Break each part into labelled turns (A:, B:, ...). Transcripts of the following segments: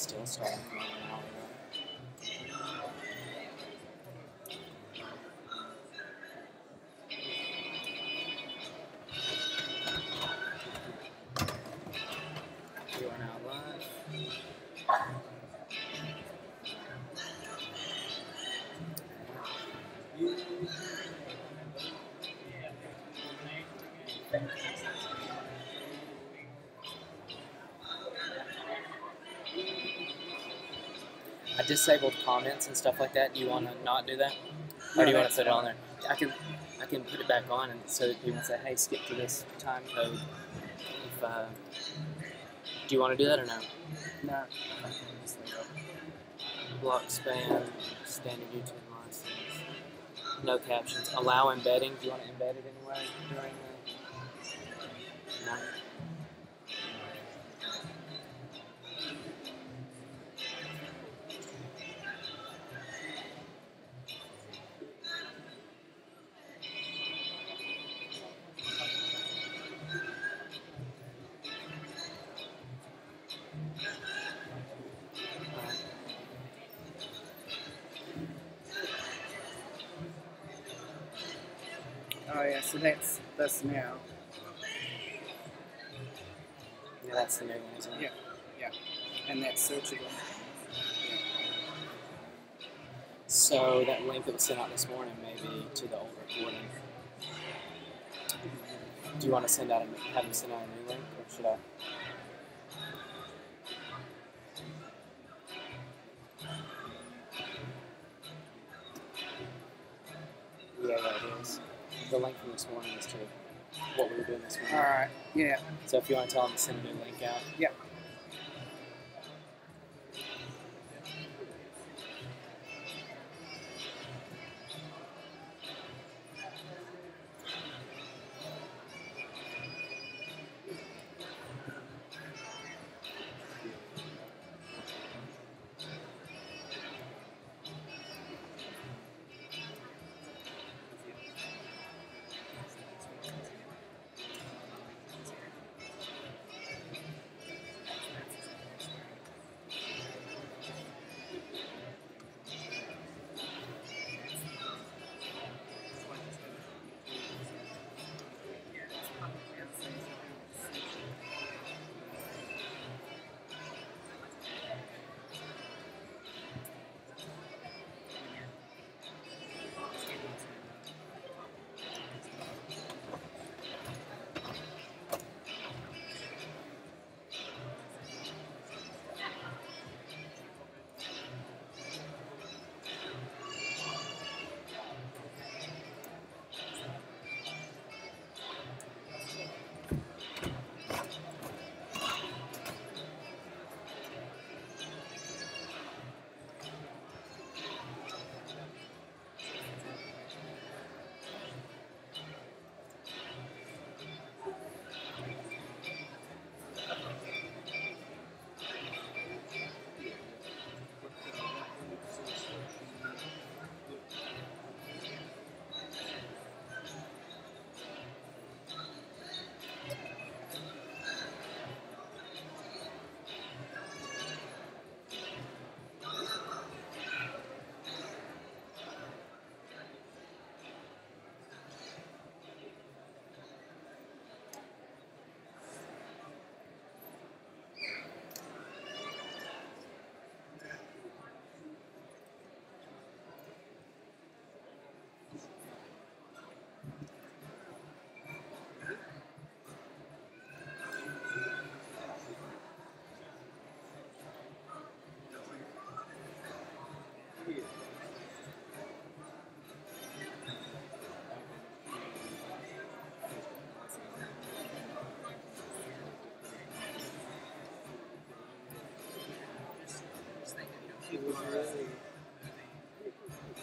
A: still starting from an hour ago. You are now live. I disabled comments and stuff like that. Do you want to not do that? Or do you want to put it on there? I can put it back on and so that people say, hey, skip to this time code. If do you want to do that or no?
B: No.
A: Block span, standard YouTube license. No captions. Allow embedding. Do you want to embed it anyway during the... No.
B: Oh yeah, so that's now.
A: Yeah, that's the new one, isn't it?
B: Yeah, yeah. And that's searchable. Yeah.
A: So that link that was sent out this morning may be to the old recording. Do you want to have them send out a new link, or should I? Yeah, it is. The link from this morning is to what we were doing this morning.
B: Alright, yeah.
A: So if you want to tell them to send a new link out.
B: Yeah.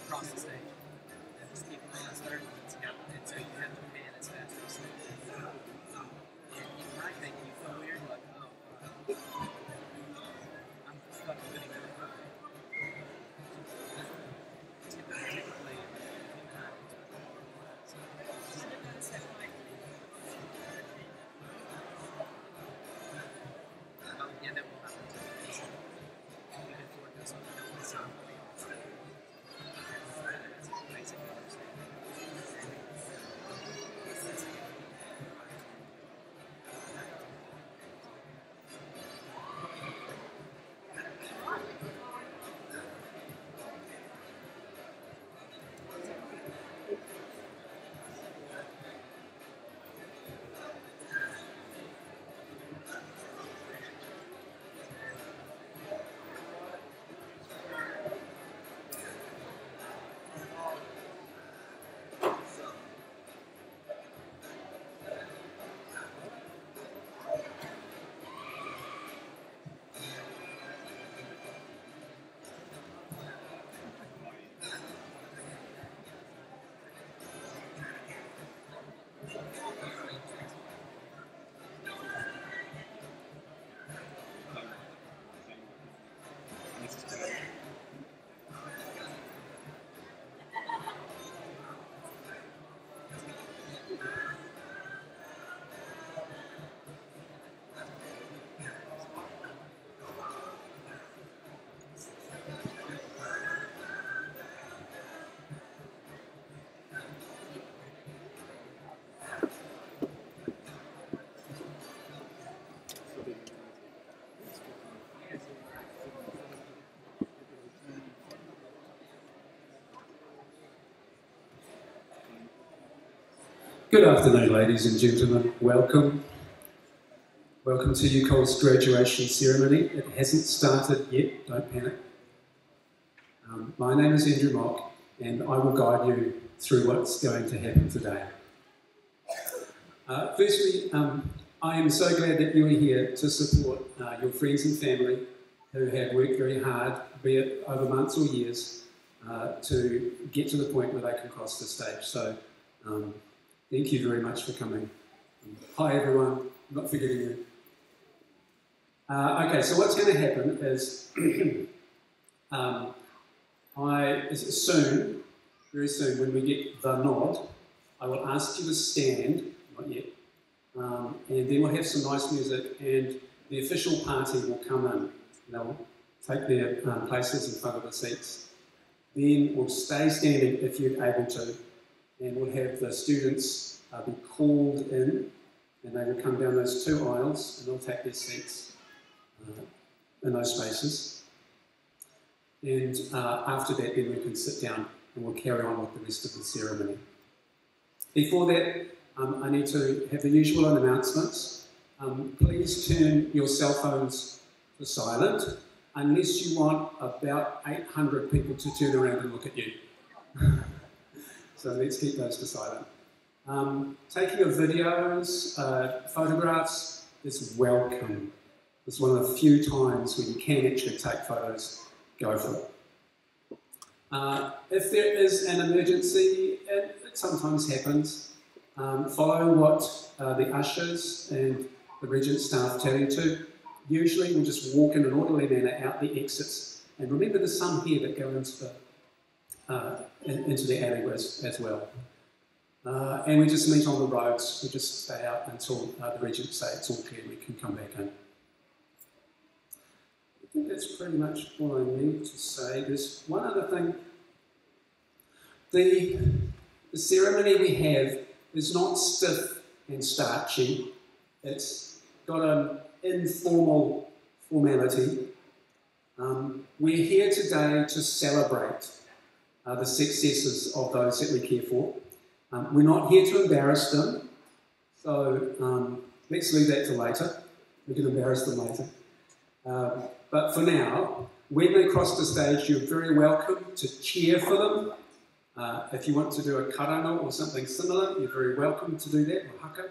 C: Across the stage. Just keep them on 30 minutes. And so you have to pan as fast as you can. And you might think you feel weird, like, oh, I'm fucking winning really quickly. Typically, yeah, that will happen.
D: Good afternoon, ladies and gentlemen. Welcome. Welcome to UCOL's graduation ceremony. It hasn't started yet, don't panic. My name is Andrew Mock, and I will guide you through what's going to happen today. Firstly, I am so glad that you are here to support your friends and family who have worked very hard, be it over months or years, to get to the point where they can cross the stage. So, thank you very much for coming. Hi everyone, not forgetting you. Okay, so what's going to happen is soon, very soon, when we get the nod, I will ask you to stand, not yet, and then we'll have some nice music, and the official party will come in. They'll take their places in front of the seats. Then we'll stay standing if you're able to, and we'll have the students be called in, and they will come down those two aisles, and they'll take their seats in those spaces. And after that, then we can sit down and we'll carry on with the rest of the ceremony. Before that, I need to have the usual announcements. Please turn your cell phones to silent, unless you want about 800 people to turn around and look at you. So let's keep those to silent. Taking of videos, photographs is welcome. It's one of the few times when you can actually take photos. Go for it. If there is an emergency, and it sometimes happens, follow what the ushers and the Regent staff tell you to. Usually we'll just walk in an orderly manner out the exits. And remember there's some here that go into the alleyways as well. And we just meet on the roads. We just stay out until the Regent say it's all clear, we can come back in. I think that's pretty much all I need to say. There's one other thing. The ceremony we have is not stiff and starchy. It's got an informal formality. We're here today to celebrate the successes of those that we care for. We're not here to embarrass them, so let's leave that to later. We can embarrass them later. But for now, when they cross the stage, you're very welcome to cheer for them. If you want to do a karanga or something similar, you're very welcome to do that, or haka.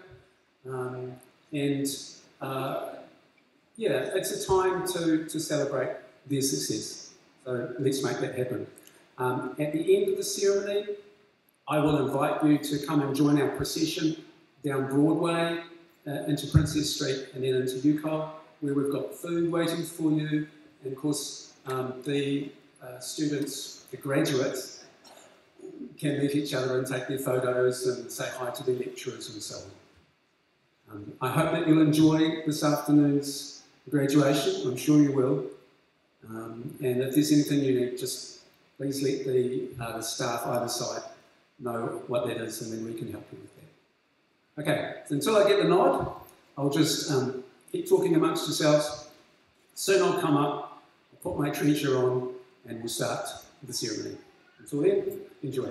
D: Yeah, it's a time to celebrate their success. So let's make that happen. At the end of the ceremony, I will invite you to come and join our procession down Broadway into Princess Street and then into UCOL, where we've got food waiting for you, and of course the students, the graduates, can meet each other and take their photos and say hi to their lecturers and so on. I hope that you'll enjoy this afternoon's graduation. I'm sure you will. And if there's anything you need, just please let the staff either side know what that is, and then we can help you with that. Okay, so until I get the nod, I'll just keep talking amongst yourselves. Soon I'll come up, I'll put my treasure on, and we'll start the ceremony. Until then, enjoy.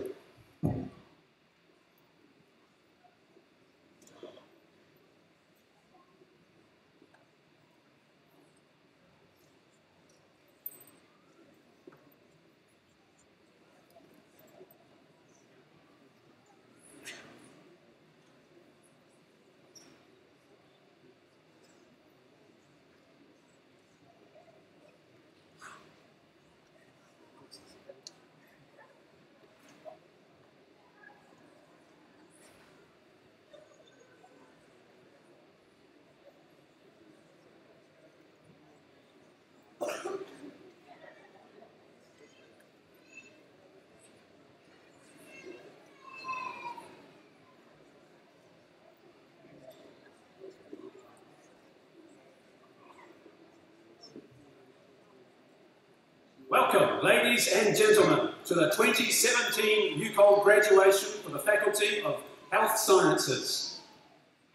D: Welcome, ladies and gentlemen, to the 2017 UCOL graduation for the Faculty of Health Sciences.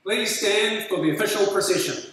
D: Please stand for the official procession.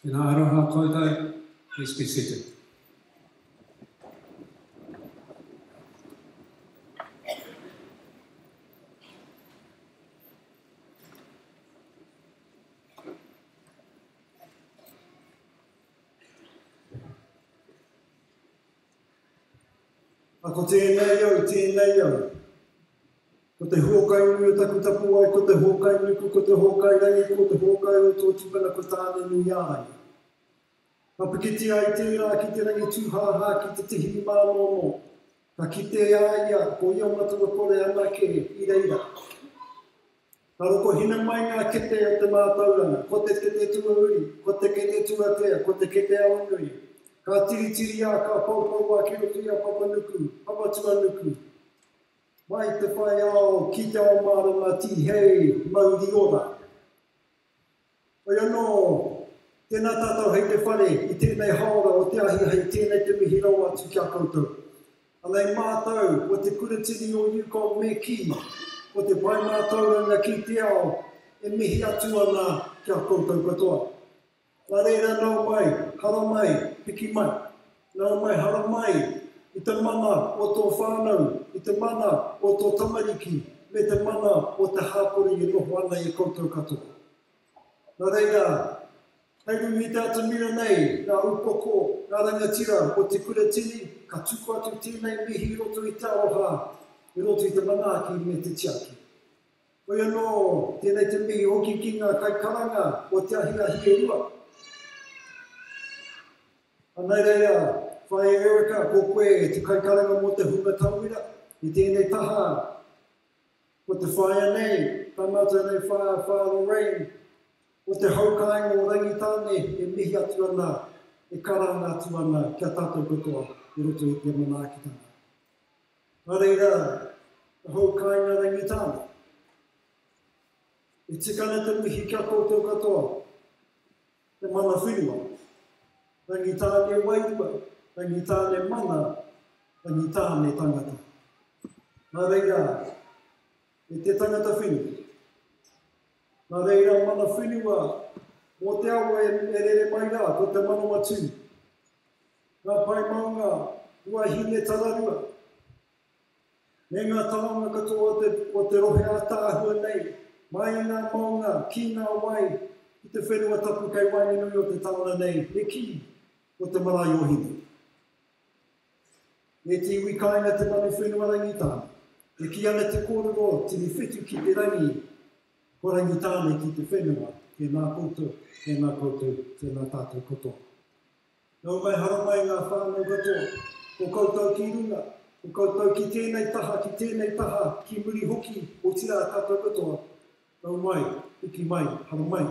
D: Tēnā aroha koutou, please be seated.
E: Ako tēnei au. Ko te hokai ui o taku tapu ai, ko te hokai nuku, ko te hokai rangi, ko te hokai o tō tupana ko tāne nui ai. Ka pikiti ai tērā ki te rangi tūhāhā ki te tihi mānono. Ka kite aia, ko ia matua kore anake i reira. Ka roko hina mai ngā kete o te mātauranga, ko te kete tuauri, ko te kete tuatea, ko te kete aonui. Ka tiritiri a, ka paupau a ki rotu ia papanuku, papatuanuku. Mai te whai ao, ki te ao marama ti hei, mauri ora. Oi anō, tēnā tātou hei te whare, i tēnei haora o te ahi hei tēnei te mihi rau atu kia koutou. Anei mātou, o te kuratiri o UCOL me ki, o te pai mātauranga ki te ao, e mihi atu ana kia koutou katoa. Nā reira nau mai, hara mai, piki mai. Nau mai, hara mai, i te mana o tō whānau, i te mana o tō tamariki, me te mana o te hāpori e noho ana i koutou katoa. Nā reira, hei rungi te atu mira nei, ngā upoko, ngā rangatira o te kuratini, ka tuku atu tēnei mihi i roto i te aroha, i roto i te manaaki me te tiaki. Oi anō, tēnei te mihi hoki ki ngā kai karanga o te ahi e rua. Anei reira, whai Erika, ko koe te kai karanga mo te hunga tauira, i tēnei taha, ko te whai anei, tamata nei whai Honorary, o te haukainga o rangitāne e mihi atu ana, e karanga atu ana kia tātou katoa i roto i te manaakitanga. Nā reira, te haukainga rangitāne. E tikana te mihi kia koutou katoa, te mana whenua. Rangitāne wairua, rangitāne mana, rangitāne tangata. Nā reira, e te tangata whenua. Nā reira mana whenua, mō te awa e rere mai rā, ko te mano matu. Ngā pai maunga, ua hine tararua. Me ngā taonga katoa o te rohe a tāhua nei, mai ngā maunga, ki ngā wai, i te whenua tapu kei wai nui o te taona nei, e ki o te marae o hine. E te iwi kainga te manu whenua rangitāne, e ki ana te kōrero, tini whetu ki te rangi, ko rangitāne ki te whenua, tēnā koutou, tēnā tātou katoa. Nau mai hara mai ngā whānau katoa, ko koutou ki runga, ko koutou ki tēnei taha, ki muri hoki o tira tātou katoa. Nau mai, iki mai, hara mai.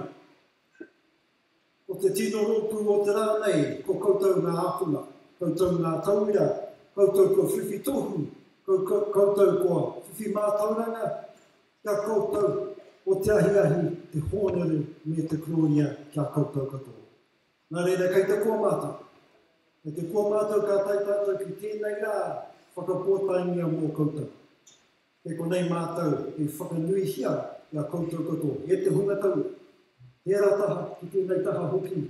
E: O te tino ropu o te rā nei, ko koutou ngā āpuna, koutou ngā tauira, koutou ko whiwhi tohu, koutou ko whiwhi mātauranga, kia koutou o te ahi, te Honorary me te Gloria kia koutou katoa. Nā reira, kei te kua mātou. Kei te kua mātou ka tai tātou ki tēnei rā whakapōtaingia mō koutou. Kei konei mātou e whakanui hia kia koutou katoa. E te hunga tau, tērā taha ki tēnei taha hoki.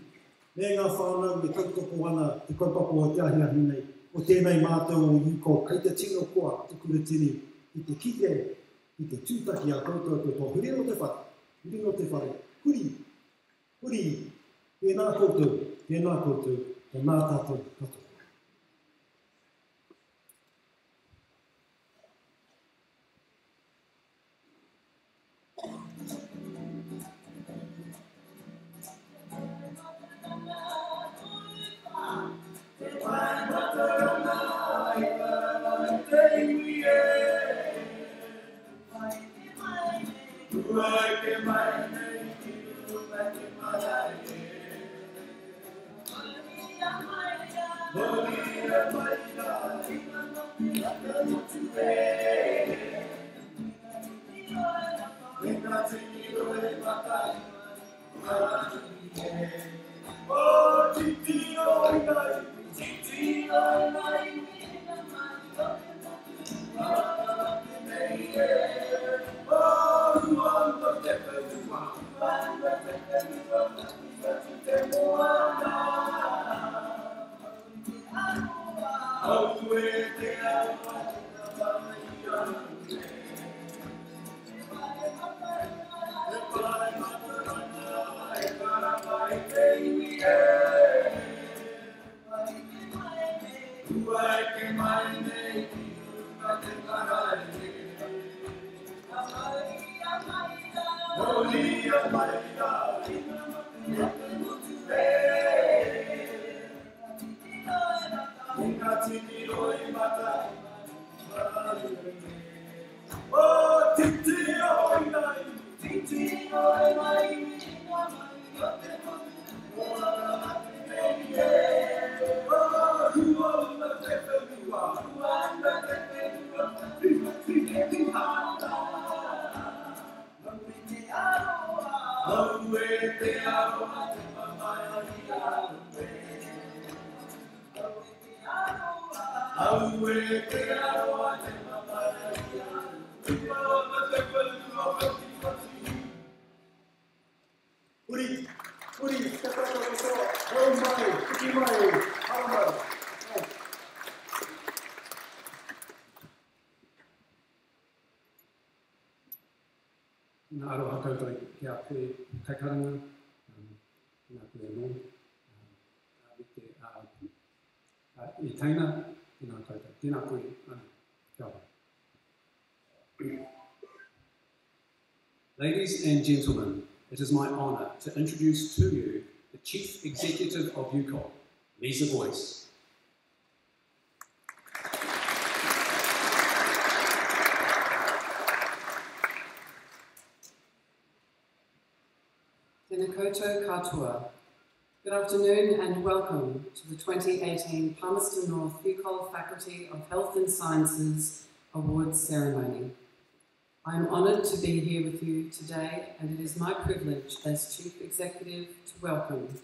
E: Me ngā whānau e tautoko ana te kaupapa o te ahi nei. O tēnei mātou o UCOL, kei te tino koa, te kuratini, i te kite, i te tūtaki a koutou katoa. Huri no te whare, huri, tēnā koutou, te nā tātou katoa.
F: Te moa
D: Nā aroha koutou ki a koe kaikaranga, nā koe anō, I taina, tēnā koutou, tēnā koe, kia ora. Ladies and gentlemen, it is my honour to introduce to you the Chief Executive of UCOL, Lisa Boyce.
F: Tēnā koutou katoa. Good afternoon and welcome to the 2018 Palmerston North UCOL Faculty of Health and Sciences Awards Ceremony. I am honoured to be here with you today, and it is my privilege as Chief Executive to welcome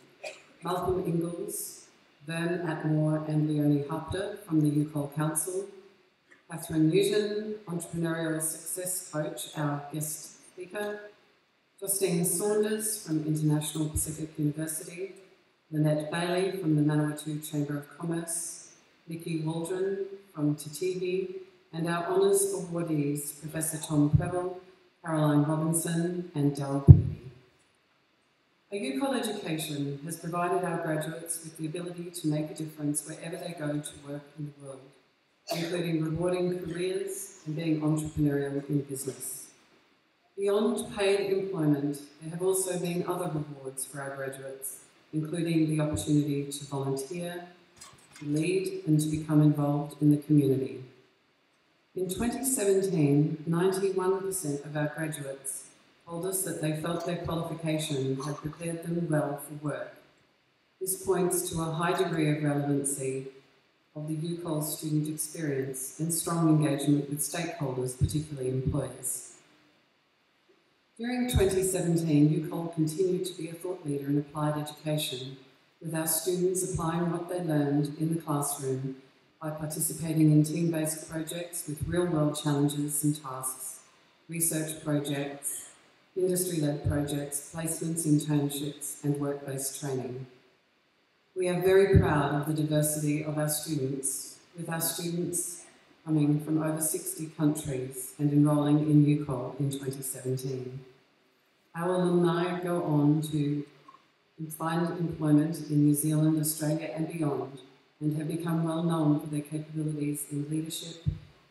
F: Malcolm Ingalls, Vern Atmore and Leonie Hapter from the UCOL Council, Catherine Newton, Entrepreneurial Success Coach, our guest speaker, Justine Saunders from International Pacific University, Lynette Bailey from the Manawatu Chamber of Commerce, Nikki Waldron from Titihi, and our honours awardees, Professor Tom Preble, Caroline Robinson, and Darryl Purdy. A UCOL education has provided our graduates with the ability to make a difference wherever they go to work in the world, including rewarding careers and being entrepreneurial in business. Beyond paid employment, there have also been other rewards for our graduates, including the opportunity to volunteer, to lead, and to become involved in the community. In 2017, 91% of our graduates told us that they felt their qualification had prepared them well for work. This points to a high degree of relevancy of the UCOL student experience and strong engagement with stakeholders, particularly employers. During 2017, UCOL continued to be a thought leader in applied education, with our students applying what they learned in the classroom by participating in team-based projects with real-world challenges and tasks, research projects, industry-led projects, placements, internships, and work-based training. We are very proud of the diversity of our students, with our students coming from over 60 countries and enrolling in UCOL in 2017. Our alumni go on to find employment in New Zealand, Australia, and beyond, and have become well known for their capabilities in leadership,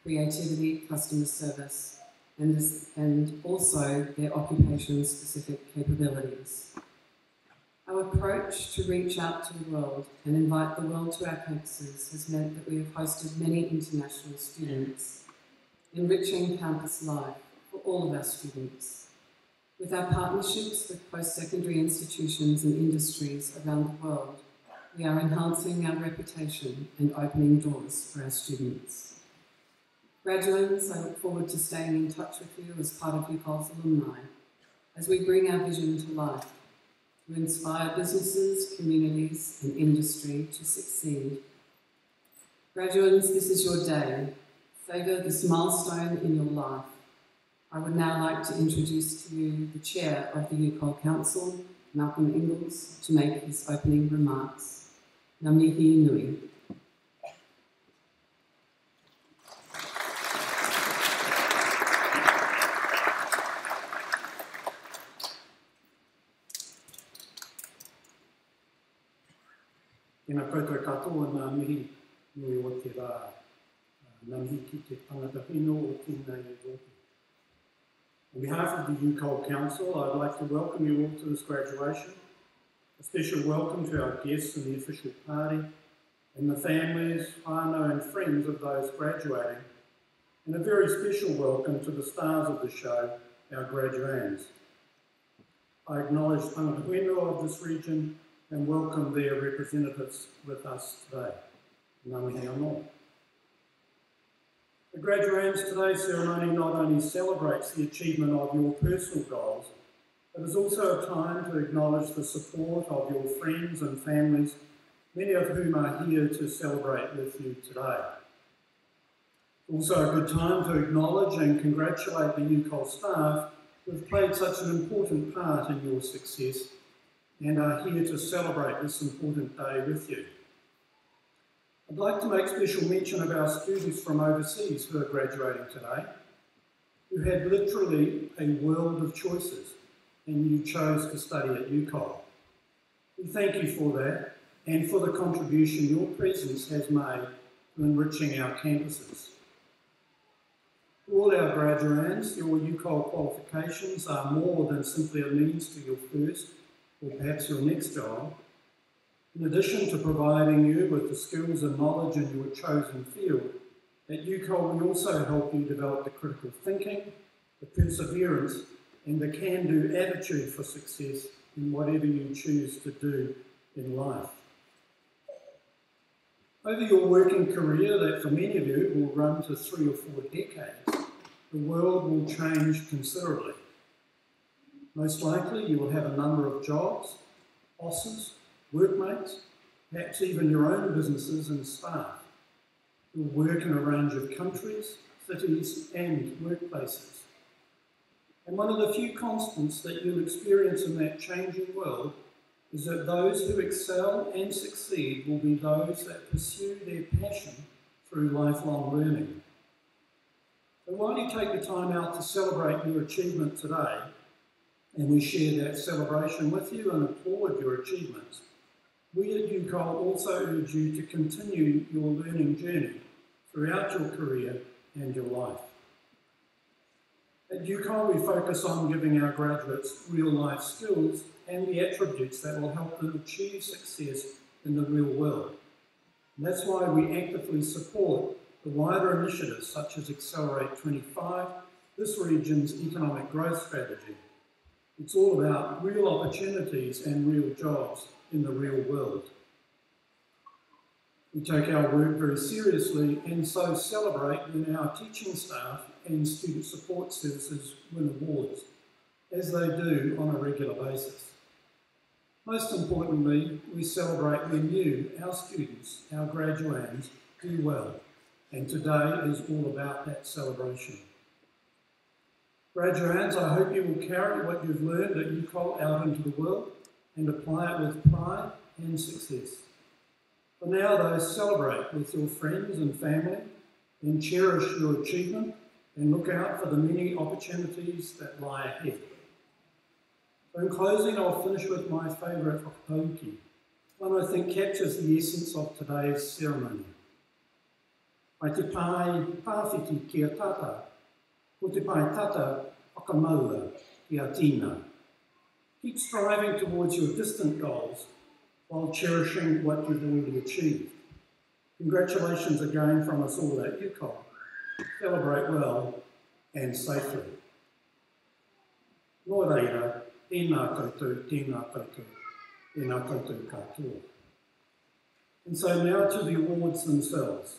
F: creativity, customer service, and also their occupation-specific capabilities. Our approach to reach out to the world and invite the world to our campuses has meant that we have hosted many international students, enriching campus life for all of our students. With our partnerships with post-secondary institutions and industries around the world, we are enhancing our reputation and opening doors for our students. Graduates, I look forward to staying in touch with you as part of UCOL's alumni, as we bring our vision to life, to inspire businesses, communities, and industry to succeed. Graduates, this is your day. Savour this milestone in your life. I would now like to introduce to you the Chair of the UCOL Council, Malcolm Ingalls, to make his opening remarks. Ngā mihi nui.
E: Tēnā koutou katoa nā mihi nui o te rā. Nā mihi ki te tangata whino o tēnei e rōpū. On behalf of the UCOL Council, I'd like to welcome you all to this graduation. A special welcome to our guests in the official party, and the families, whānau and friends of those graduating, and a very special welcome to the stars of the show, our graduands. I acknowledge tangata whenua of this region and welcome their representatives with us today. Ngā mihi anō. The graduands today's ceremony not only celebrates the achievement of your personal goals, but is also a time to acknowledge the support of your friends and families, many of whom are here to celebrate with you today. Also a good time to acknowledge and congratulate the UCOL staff who have played such an important part in your success and are here to celebrate this important day with you. I'd like to make special mention of our students from overseas who are graduating today, who had literally a world of choices, and you chose to study at UCOL. We thank you for that and for the contribution your presence has made to enriching our campuses. For all our graduands, your UCOL qualifications are more than simply a means to your first or perhaps your next job. In addition to providing you with the skills and knowledge in your chosen field, at UCOL we also help you develop the critical thinking, the perseverance and the can-do attitude for success in whatever you choose to do in life. Over your working career, that for many of you will run to 3 or 4 decades, the world will change considerably. Most likely you will have a number of jobs, bosses, workmates, perhaps even your own businesses and staff. You'll work in a range of countries, cities and workplaces. And one of the few constants that you'll experience in that changing world is that those who excel and succeed will be those that pursue their passion through lifelong learning. So while you take the time out to celebrate your achievement today, and we share that celebration with you and applaud your achievements, we at UCOL also urge you to continue your learning journey throughout your career and your life. At UCOL, we focus on giving our graduates real-life skills and the attributes that will help them achieve success in the real world. And that's why we actively support the wider initiatives such as Accelerate 25, this region's economic growth strategy. It's all about real opportunities and real jobs in the real world. We take our work very seriously and so celebrate when our teaching staff and student support services win awards, as they do on a regular basis. Most importantly, we celebrate when you, our students, our graduands, do well, and today is all about that celebration. Graduands, I hope you will carry what you've learned at UCOL out into the world and apply it with pride and success. For now, though, celebrate with your friends and family and cherish your achievement and look out for the many opportunities that lie ahead. So in closing, I'll finish with my favourite whakatauki, one I think captures the essence of today's ceremony. Mai te pai pāwhiti ki a tata, ko te pai tata whakamaua ki a tīna. Keep striving towards your distant goals while cherishing what you've already achieved. Congratulations again from us all at UCOL. Celebrate well and safely. Nō reira, tēnā koutou, tēnā koutou, tēnā koutou katoa. And so now to the awards themselves.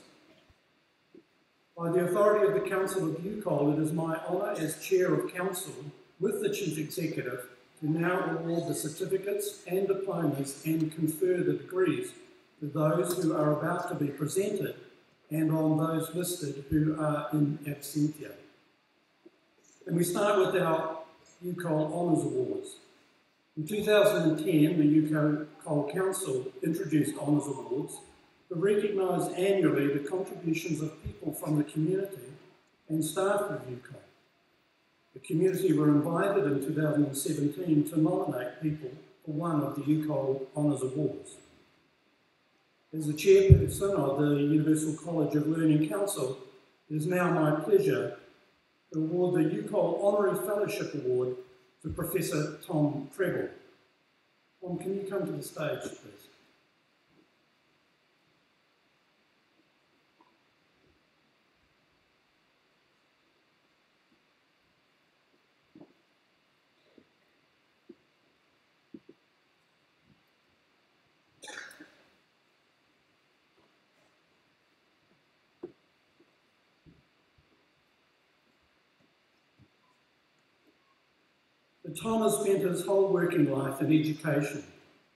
E: By the authority of the Council of UCOL, it is my honour as Chair of Council with the Chief Executive to now award the certificates and diplomas and confer the degrees to those who are about to be presented and on those listed who are in absentia. And we start with our UCOL Honours Awards. In 2010, the UCOL Council introduced Honours Awards to recognise annually the contributions of people from the community and staff of UCOL. The community were invited in 2017 to nominate people for one of the UCOL Honours Awards. As the chairperson of the Universal College of Learning Council, it is now my pleasure to award the UCOL Honorary Fellowship Award to Professor Tom Preble. Tom, can you come to the stage, please? Tom has spent his whole working life in education,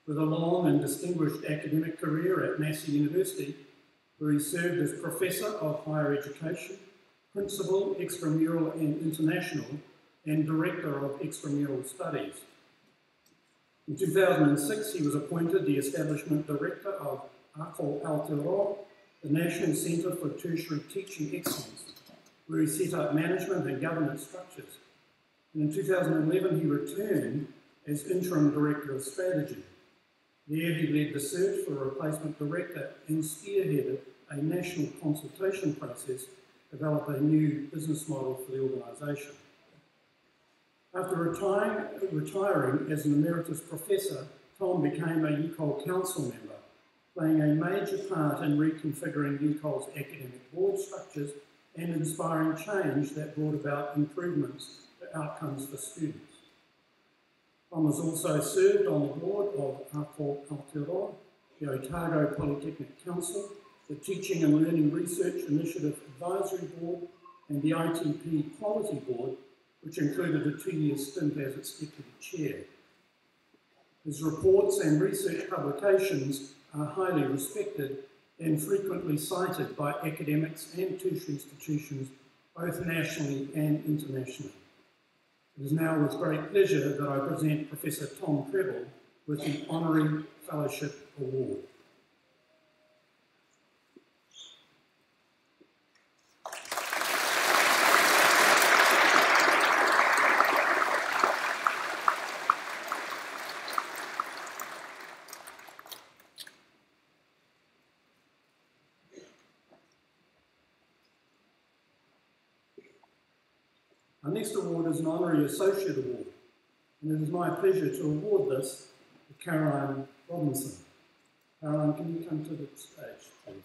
E: with a long and distinguished academic career at Massey University, where he served as Professor of Higher Education, Principal, Extramural and International, and Director of Extramural Studies. In 2006, he was appointed the Establishment Director of UCOL Aotearoa, the National Centre for Tertiary Teaching Excellence, where he set up management and governance structures. And in 2011, he returned as Interim Director of Strategy. There he led the search for a replacement director and spearheaded a national consultation process to develop a new business model for the organisation. After retiring as an emeritus professor, Tom became a UCOL council member, playing a major part in reconfiguring UCOL's academic board structures and inspiring change that brought about improvements to outcomes for students. Tom has also served on the board of UCOL Aotearoa, the Otago Polytechnic Council, the Teaching and Learning Research Initiative Advisory Board, and the ITP Quality Board, which included a 2-year stint as its deputy chair. His reports and research publications are highly respected and frequently cited by academics and tertiary institutions, both nationally and internationally. It is now with great pleasure that I present Professor Tom Preble with the Honorary Fellowship Award. Our next award is an Honorary Associate Award, and it is my pleasure to award this to Caroline Robinson. Caroline, can you come to the stage, please?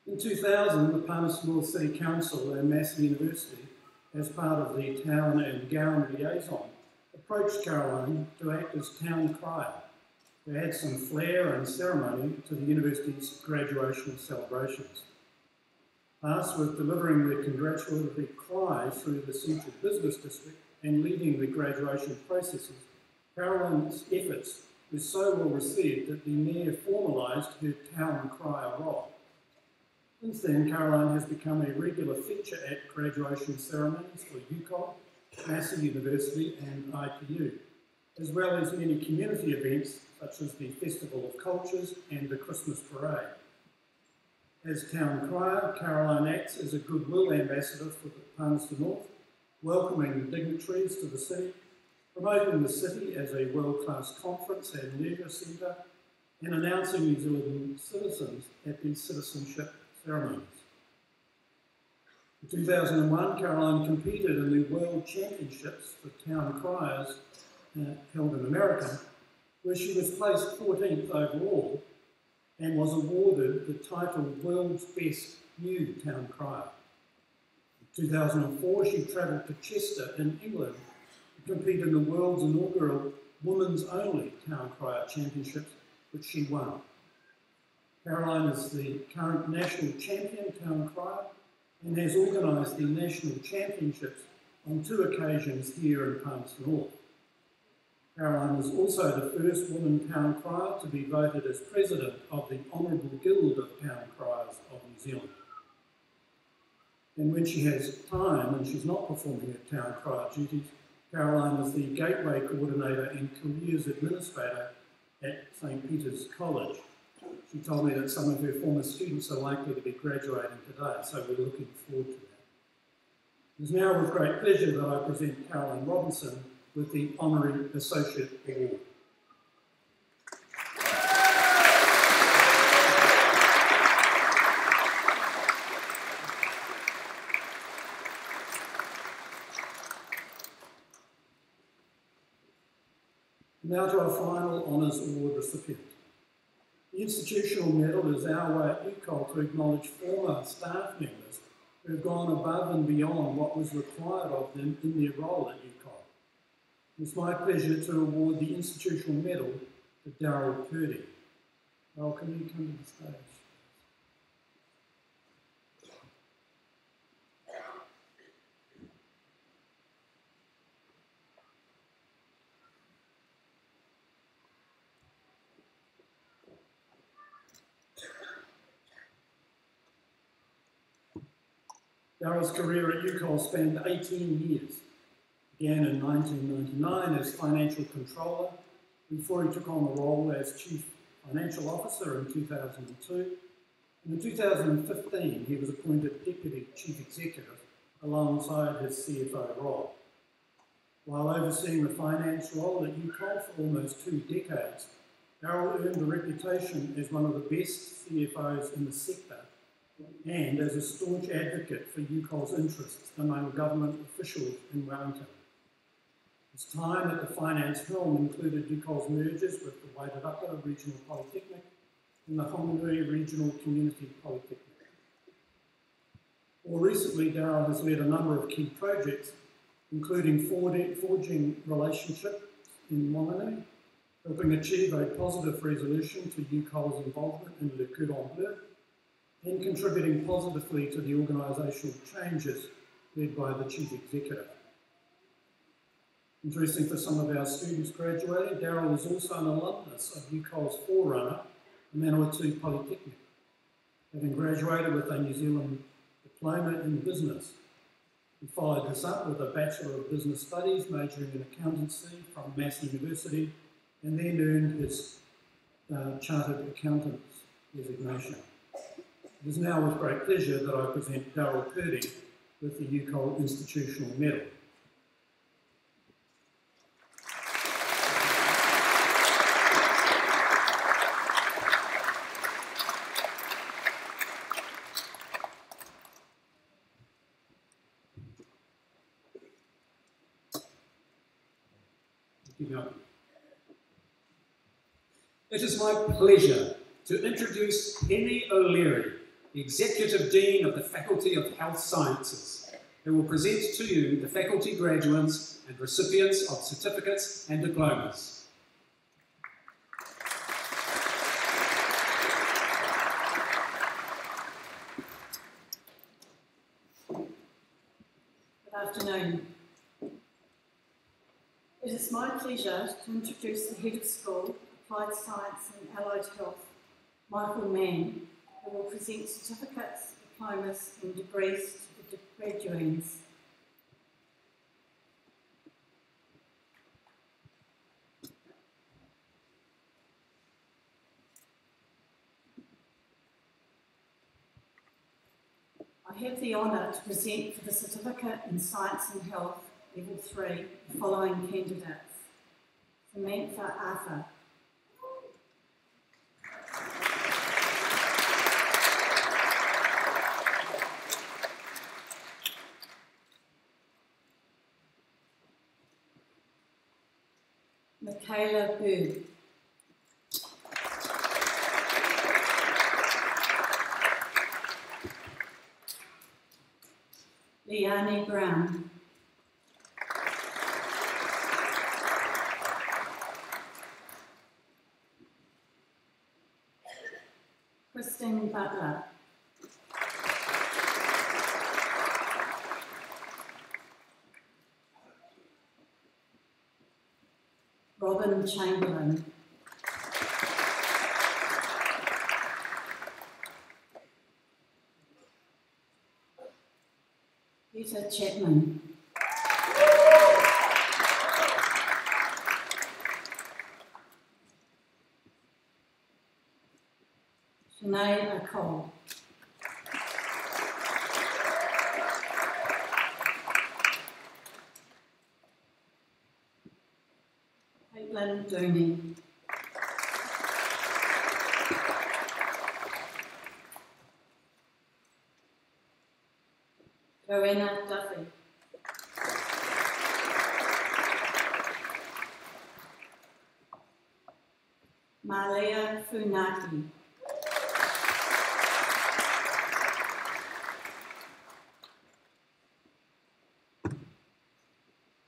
E: In 2000, the Palmerston North City Council and Massey University, as part of the Town and Gown Liaison, approached Caroline to act as town crier, to add some flair and ceremony to the university's graduation celebrations. Tasked with delivering the congratulatory cry through the Central Business District and leading the graduation processes, Caroline's efforts were so well received that the Mayor formalised her town crier role. Since then, Caroline has become a regular feature at graduation ceremonies for UCOL, Massey University and IPU, as well as many community events such as the Festival of Cultures and the Christmas Parade. As town crier, Caroline acts as a goodwill ambassador for the Palmerston North, welcoming dignitaries to the city, promoting the city as a world-class conference and leisure centre, and announcing New Zealand citizens at the citizenship ceremonies. In 2001, Caroline competed in the World Championships for Town Criers held in America, where she was placed 14th overall and was awarded the title World's Best New Town Crier. In 2004, she travelled to Chester in England to compete in the world's inaugural Women's Only Town Crier Championships, which she won. Caroline is the current national champion town crier and has organised the national championships on 2 occasions here in Palmerston North. Caroline is also the first woman town crier to be voted as president of the Honourable Guild of Town Criers of New Zealand. And when she has time and she's not performing her town crier duties, Caroline is the Gateway Coordinator and Careers Administrator at St. Peter's College. She told me that some of her former students are likely to be graduating today, so we're looking forward to that. It is now with great pleasure that I present Caroline Robinson with the Honorary Associate Award. Now to our final Honours Award recipient. The Institutional Medal is our way at UCOL to acknowledge former staff members who have gone above and beyond what was required of them in their role at UCOL. It's my pleasure to award the Institutional Medal to Darryl Purdy. Darryl, can you come to the stage? Darryl's career at UCOL spanned 18 years. Began in 1999 as Financial Controller, before he took on the role as Chief Financial Officer in 2002. And in 2015, he was appointed Deputy Chief Executive alongside his CFO role. While overseeing the finance role at UCOL for almost 2 decades, Darryl earned a reputation as one of the best CFOs in the sector and as a staunch advocate for UCOL's interests among government officials in Wellington. His time at the finance helm included UCOL's mergers with the Wairarapa Regional Polytechnic and the Honorary Regional Community Polytechnic. More recently, Darryl has led a number of key projects, including forging relationships in Whanganui, helping achieve a positive resolution to UCOL's involvement in Le Cordon Bleu, and contributing positively to the organisational changes led by the Chief Executive. Interesting for some of our students graduating, Darryl is also an alumnus of UCOL's forerunner, Manawatu Polytechnic, having graduated with a New Zealand diploma in business. He followed this up with a Bachelor of Business Studies, majoring in accountancy from Mass University, and then earned his Chartered Accountant's designation. It is now with great pleasure that I present Darryl Purdy with the UCOL Institutional Medal. It is my pleasure to introduce Penny O'Leary, the Executive Dean of the Faculty of Health Sciences, who will present to you the faculty graduates and recipients of certificates and diplomas.
G: Good afternoon. It is my pleasure to introduce the Head of School, Applied Science and Allied Health, Michael Mann, who will present certificates, diplomas and degrees to the graduates. I have the honour to present for the Certificate in Science and Health, Level 3, the following candidates. Samantha Arthur. Michaela Bird. Leanne Brown. Christine Butler. Robin Chamberlain. Peter Chapman. Sinead O'Cole. Caitlin Dooney. Joanna Duffy. Malia Funaki.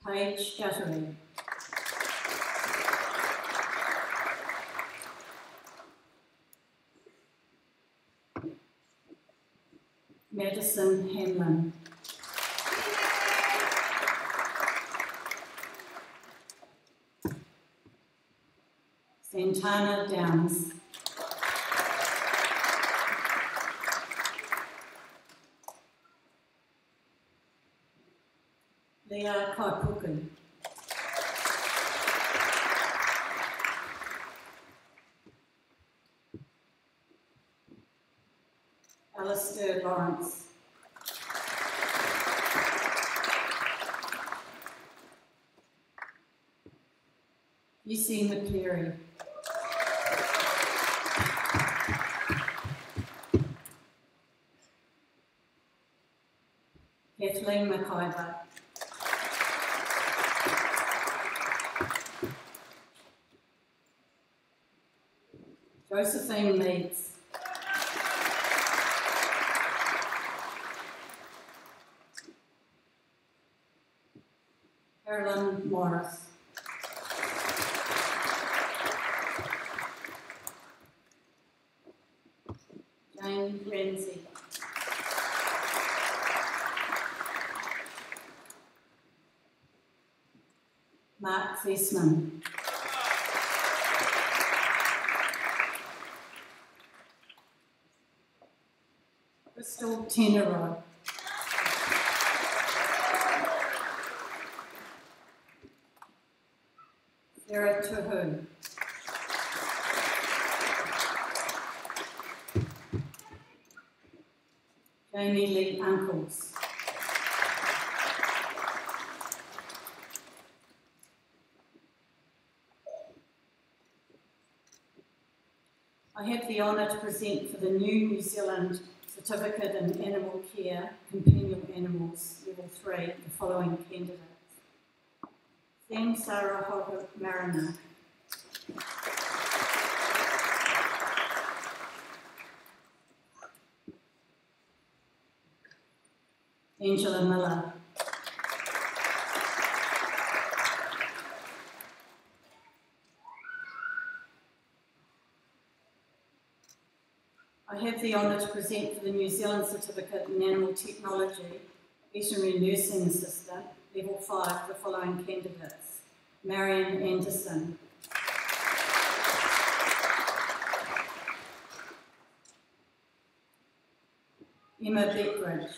G: Paige Guttery. Madison Hamlin. Santana Downs. Leah Kaipuku. Alistair Lawrence. UC McCleary. Kathleen McIver. Josephine Leeds. Carolyn Morris. Jane Renzi. Mark Zesman. Crystal Tenero. Sarah Tuhu. Jamie Lee Uncles. I have the honour to present for the new New Zealand Certificate in Animal Care, Companion Animals, Level 3, the following candidates. Sam Sarah Hoggett Mariner. Angela Miller. I have the honour to present for the New Zealand Certificate in Animal Technology, Veterinary Nursing Assistant, Level 5, the following candidates. Marion Anderson. Emma Beckridge.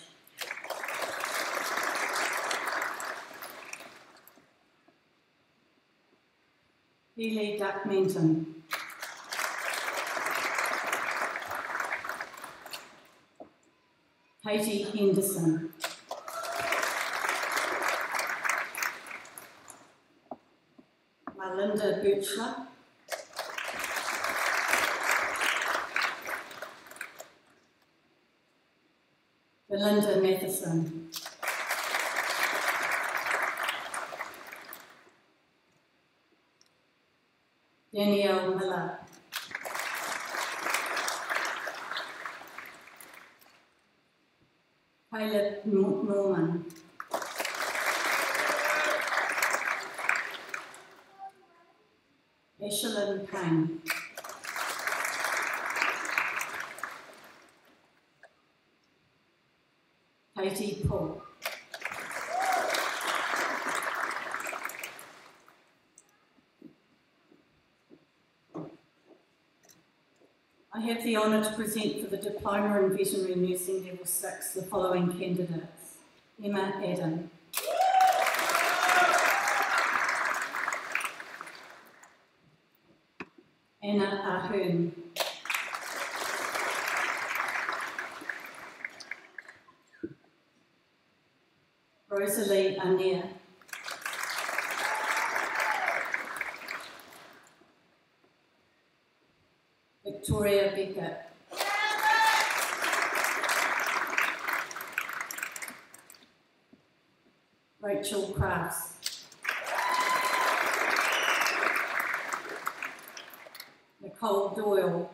G: Healy Duckmanton. Katie Henderson. Melinda Butcher. Belinda Matheson. Danielle Miller. Caleb Norman. Ashlyn Payne. Katie Paul. I have the honour to present for the Diploma in Veterinary Nursing Level 6 the following candidates. Emma Adam. Anna Ahern. Rosalie Anir. Victoria Becker. Rachel Crafts. Nicole Doyle.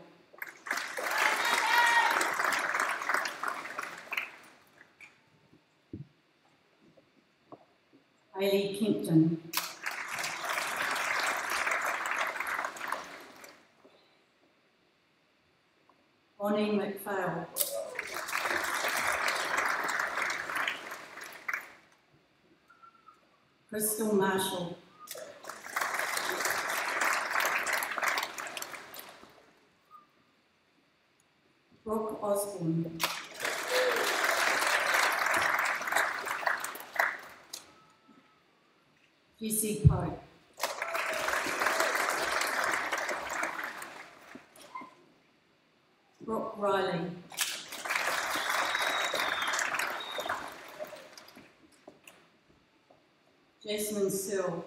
G: Hayley Kempton. Bonnie McPhail. Crystal Marshall. Brooke Osborne. Jessie Pope. Brooke Riley. Jasmine Searle.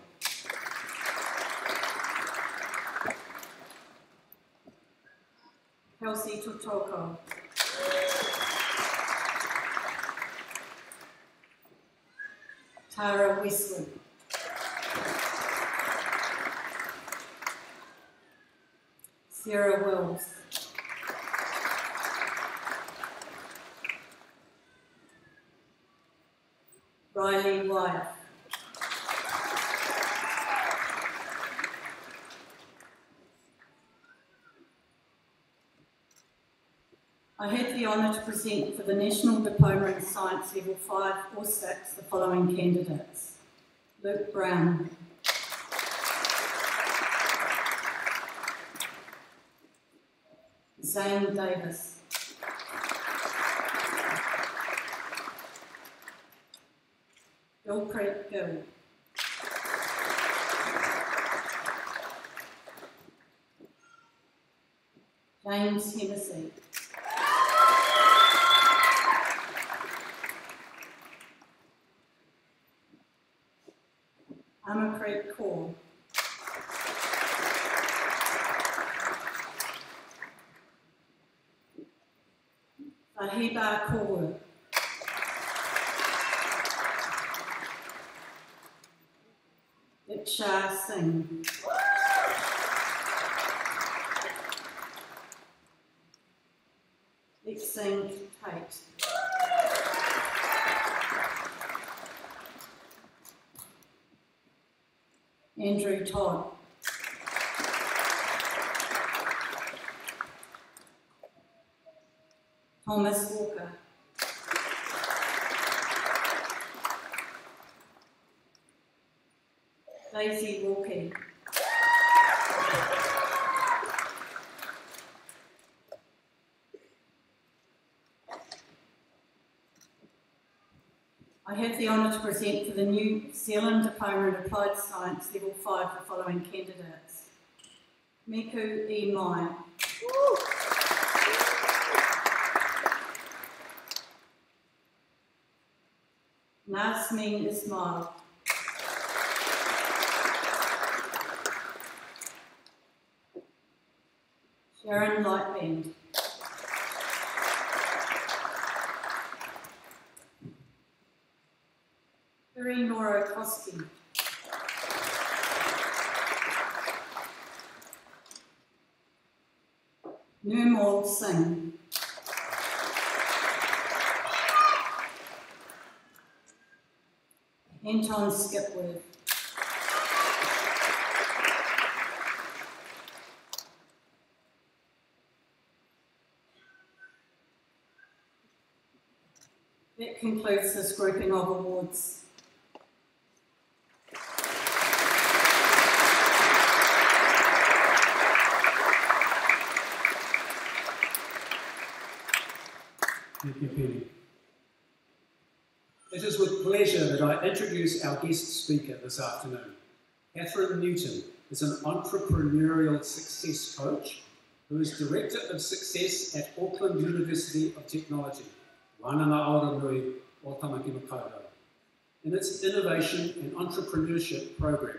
G: Kelsey Totoko. Tara Westwood. Sarah Wills. Riley Wyatt. I have the honour to present for the National Diploma in Science Level 5 or 6 the following candidates. Luke Brown. Zane Davis. Gilpreet Gill. James Hennessy. Amarpreet Kaur. Sahiba Kaur. Diksha Singh. Dixing Tate. Andrew Todd. Thomas Walker. Daisy Walkie. I have the honour to present for the New Zealand Diploma in Applied Science Level 5 the following candidates. Miku E. Mai. Nasmeen Ismail. Sharon Lightbend. Kiri Nora Koski. Nirmal Singh. Anton Skipworth. That concludes this grouping of awards.
D: Thank you, Penny. As is with pleasure that I introduce our guest speaker this afternoon. Catherine Newton is an entrepreneurial success coach who is Director of Success at Auckland University of Technology, Honorary o Tamaki Makaurau, in its Innovation and Entrepreneurship program.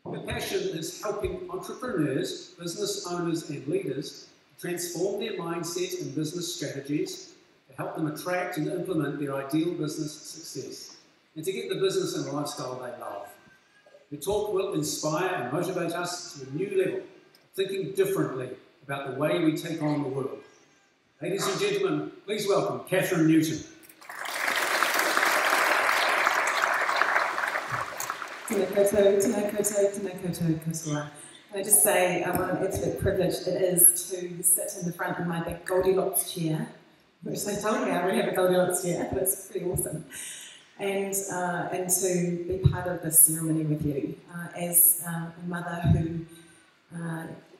D: Her passion is helping entrepreneurs, business owners and leaders to transform their mindset and business strategies to help them attract and implement their ideal business success and to get the business and lifestyle they love. The talk will inspire and motivate us to a new level of thinking differently about the way we take on the world. Ladies and gentlemen, please welcome Catherine Newton.
F: Tēnā koutou, tēnā koutou, tēnā koutou katoa. Can I just say what an absolute privilege it is to sit in the front of my big Goldilocks chair, which they told me I would have a Goldilocks chair, but it's pretty awesome. And to be part of this ceremony with you. As a mother who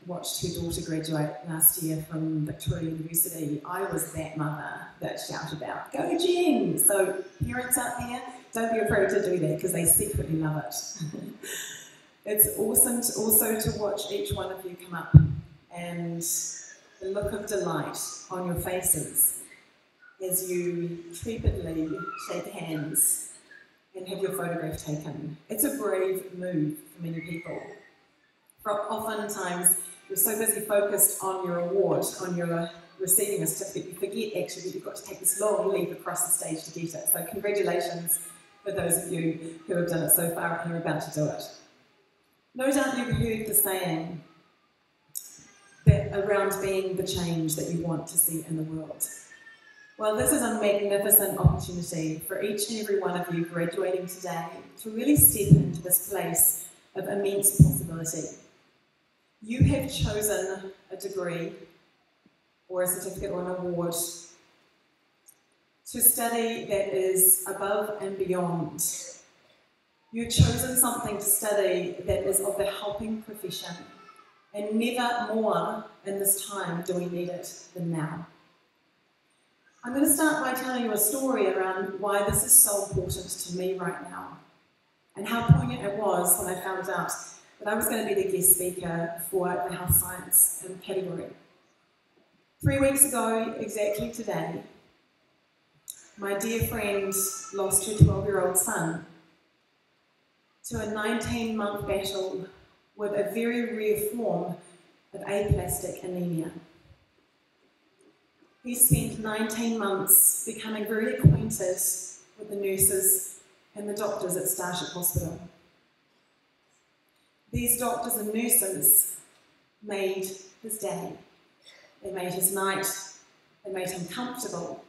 F: watched her daughter graduate last year from Victoria University, I was that mother that shouted out, "Go Jen!" So parents out there, don't be afraid to do that because they secretly love it. It's awesome to also to watch each one of you come up and the look of delight on your faces as you trepidly shake hands and have your photograph taken. It's a brave move for many people. Oftentimes, you're so busy focused on your award, on your receiving a certificate, you forget actually that you've got to take this long leap across the stage to get it. So congratulations for those of you who have done it so far and who are about to do it. No doubt you've heard the saying that around being the change that you want to see in the world. Well, this is a magnificent opportunity for each and every one of you graduating today to really step into this place of immense possibility. You have chosen a degree or a certificate or an award to study that is above and beyond. You've chosen something to study that is of the helping profession, and never more in this time do we need it than now. I'm going to start by telling you a story around why this is so important to me right now, and how poignant it was when I found out that I was going to be the guest speaker for the health science category. 3 weeks ago, exactly today, my dear friend lost her 12-year-old son to a 19-month battle with a very rare form of aplastic anemia. He spent 19 months becoming very acquainted with the nurses and the doctors at Starship Hospital. These doctors and nurses made his day. They made his night. They made him comfortable.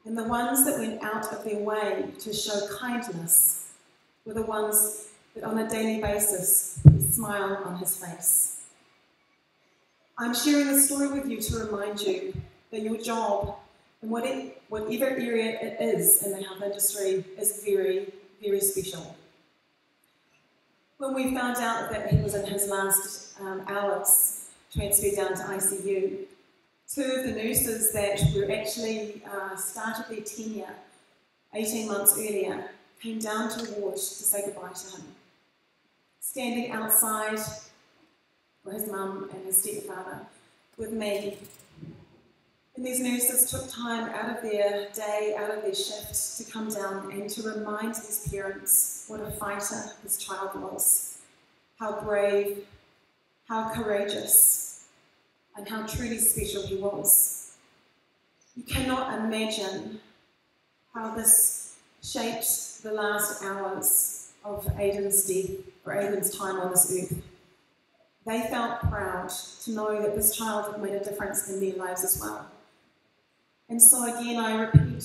F: And the ones that went out of their way to show kindness were the ones that on a daily basis put a smile on his face. I'm sharing this story with you to remind you that your job, in whatever area it is in the health industry, is very, very special. When we found out that he was in his last hours, transferred down to ICU, 2 of the nurses that were actually started their tenure 18 months earlier came down to the ward to say goodbye to him. Standing outside for his mum and his stepfather with me. And these nurses took time out of their day, out of their shift to come down and to remind these parents what a fighter this child was, how brave, how courageous, and how truly special he was. You cannot imagine how this shaped the last hours of Aiden's death, or Aiden's time on this earth. They felt proud to know that this child had made a difference in their lives as well. And so again, I repeat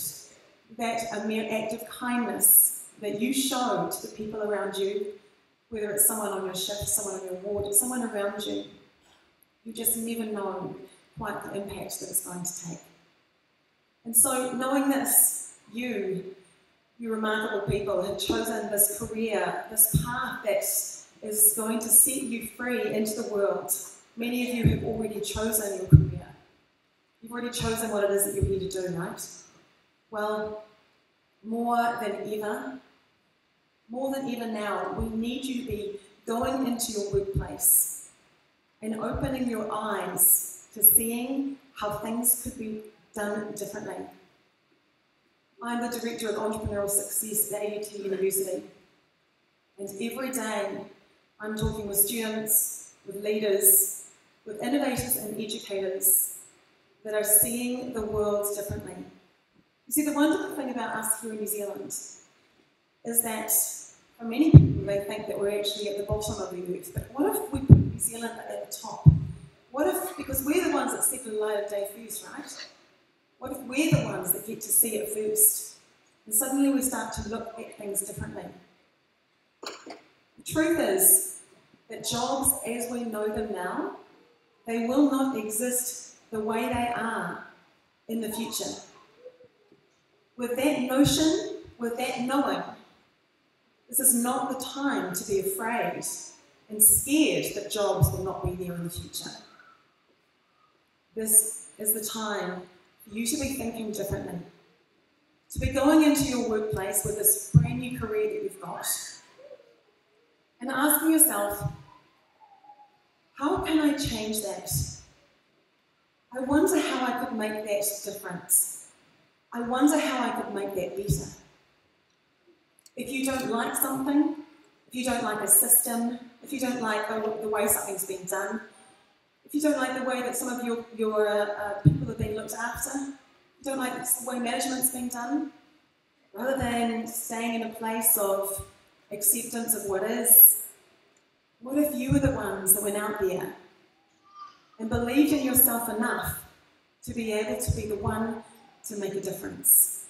F: that a mere act of kindness that you show to the people around you, whether it's someone on your shift, someone on your ward, someone around you, you just never know quite the impact that it's going to take. And so knowing this, you remarkable people have chosen this career, this path that is going to set you free into the world. Many of you have already chosen your career. You've already chosen what it is that you're here to do, right? Well,
H: more than ever now, we need you to be going into your workplace and opening your eyes to seeing how things could be done differently. I'm the Director of Entrepreneurial Success at AUT University, and every day I'm talking with students, with leaders, with innovators and educators that are seeing the world differently. You see, the wonderful thing about us here in New Zealand is that for many people they think that we're actually at the bottom of the earth, but what if we put New Zealand at the top? What if, because we're the ones that see the light of day first, right? What if we're the ones that get to see it first? And suddenly we start to look at things differently. The truth is that jobs as we know them now, they will not exist the way they are in the future. With that notion, with that knowing, this is not the time to be afraid and scared that jobs will not be there in the future. This is the time for you to be thinking differently, to be going into your workplace with this brand new career that you've got and asking yourself, how can I change that? I wonder how I could make that difference. I wonder how I could make that better. If you don't like something, if you don't like a system, if you don't like the way something's been done, if you don't like the way that some of your people have been looked after, if you don't like the way management's been done, rather than staying in a place of acceptance of what is, what if you were the ones that went out there and believed in yourself enough to be able to be the one to make a difference?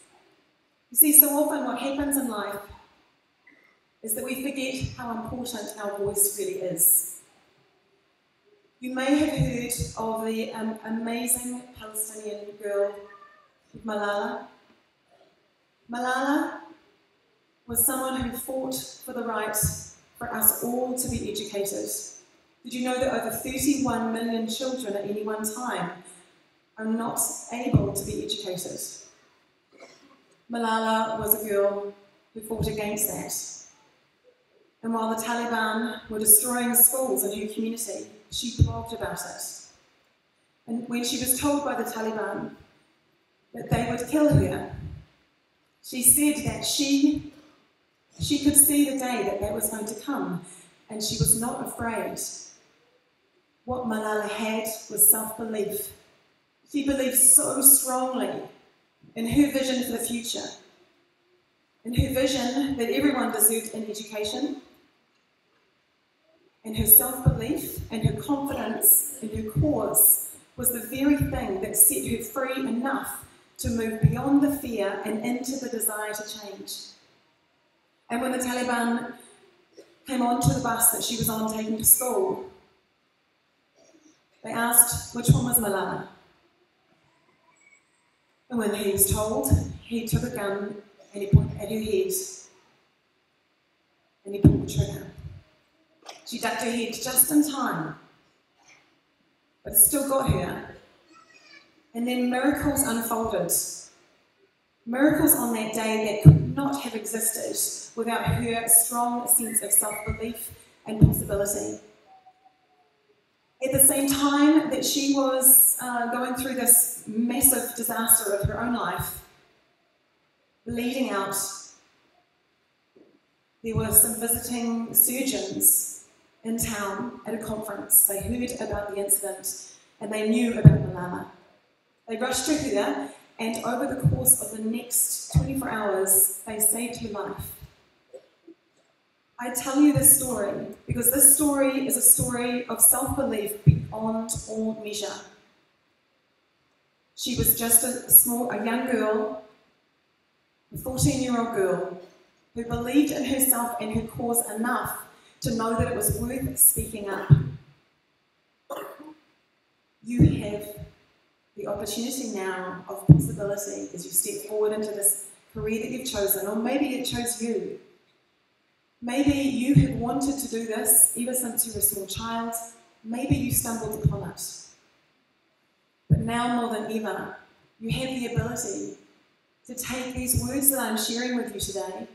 H: You see, so often what happens in life is that we forget how important our voice really is. You may have heard of the amazing Palestinian girl, Malala. Malala was someone who fought for the right for us all to be educated. Did you know that over 31 million children at any one time are not able to be educated? Malala was a girl who fought against that. And while the Taliban were destroying schools in her community, she blogged about it. And when she was told by the Taliban that they would kill her, she said that she could see the day that that was going to come, and she was not afraid. What Malala had was self-belief. She believed so strongly in her vision for the future, in her vision that everyone deserved an education, and her self-belief and her confidence in her cause was the very thing that set her free enough to move beyond the fear and into the desire to change. And when the Taliban came onto the bus that she was on taking to school, they asked which one was Malala. And when he was told, he took a gun and he pointed at her head and he pulled the trigger. She ducked her head just in time, but it still got her. And then miracles unfolded. Miracles on that day that could not have existed without her strong sense of self-belief and possibility. At the same time that she was going through this massive disaster of her own life, bleeding out, there were some visiting surgeons in town at a conference. They heard about the incident and they knew about Malala. They rushed to her, and over the course of the next 24 hours, they saved her life. I tell you this story because this story is a story of self-belief beyond all measure. She was just a young girl, a 14-year-old girl, who believed in herself and her cause enough to know that it was worth speaking up. You have the opportunity now of possibility as you step forward into this career that you've chosen, or maybe it chose you. Maybe you have wanted to do this ever since you were a small child. Maybe you stumbled upon it. But now more than ever, you have the ability to take these words that I'm sharing with you today,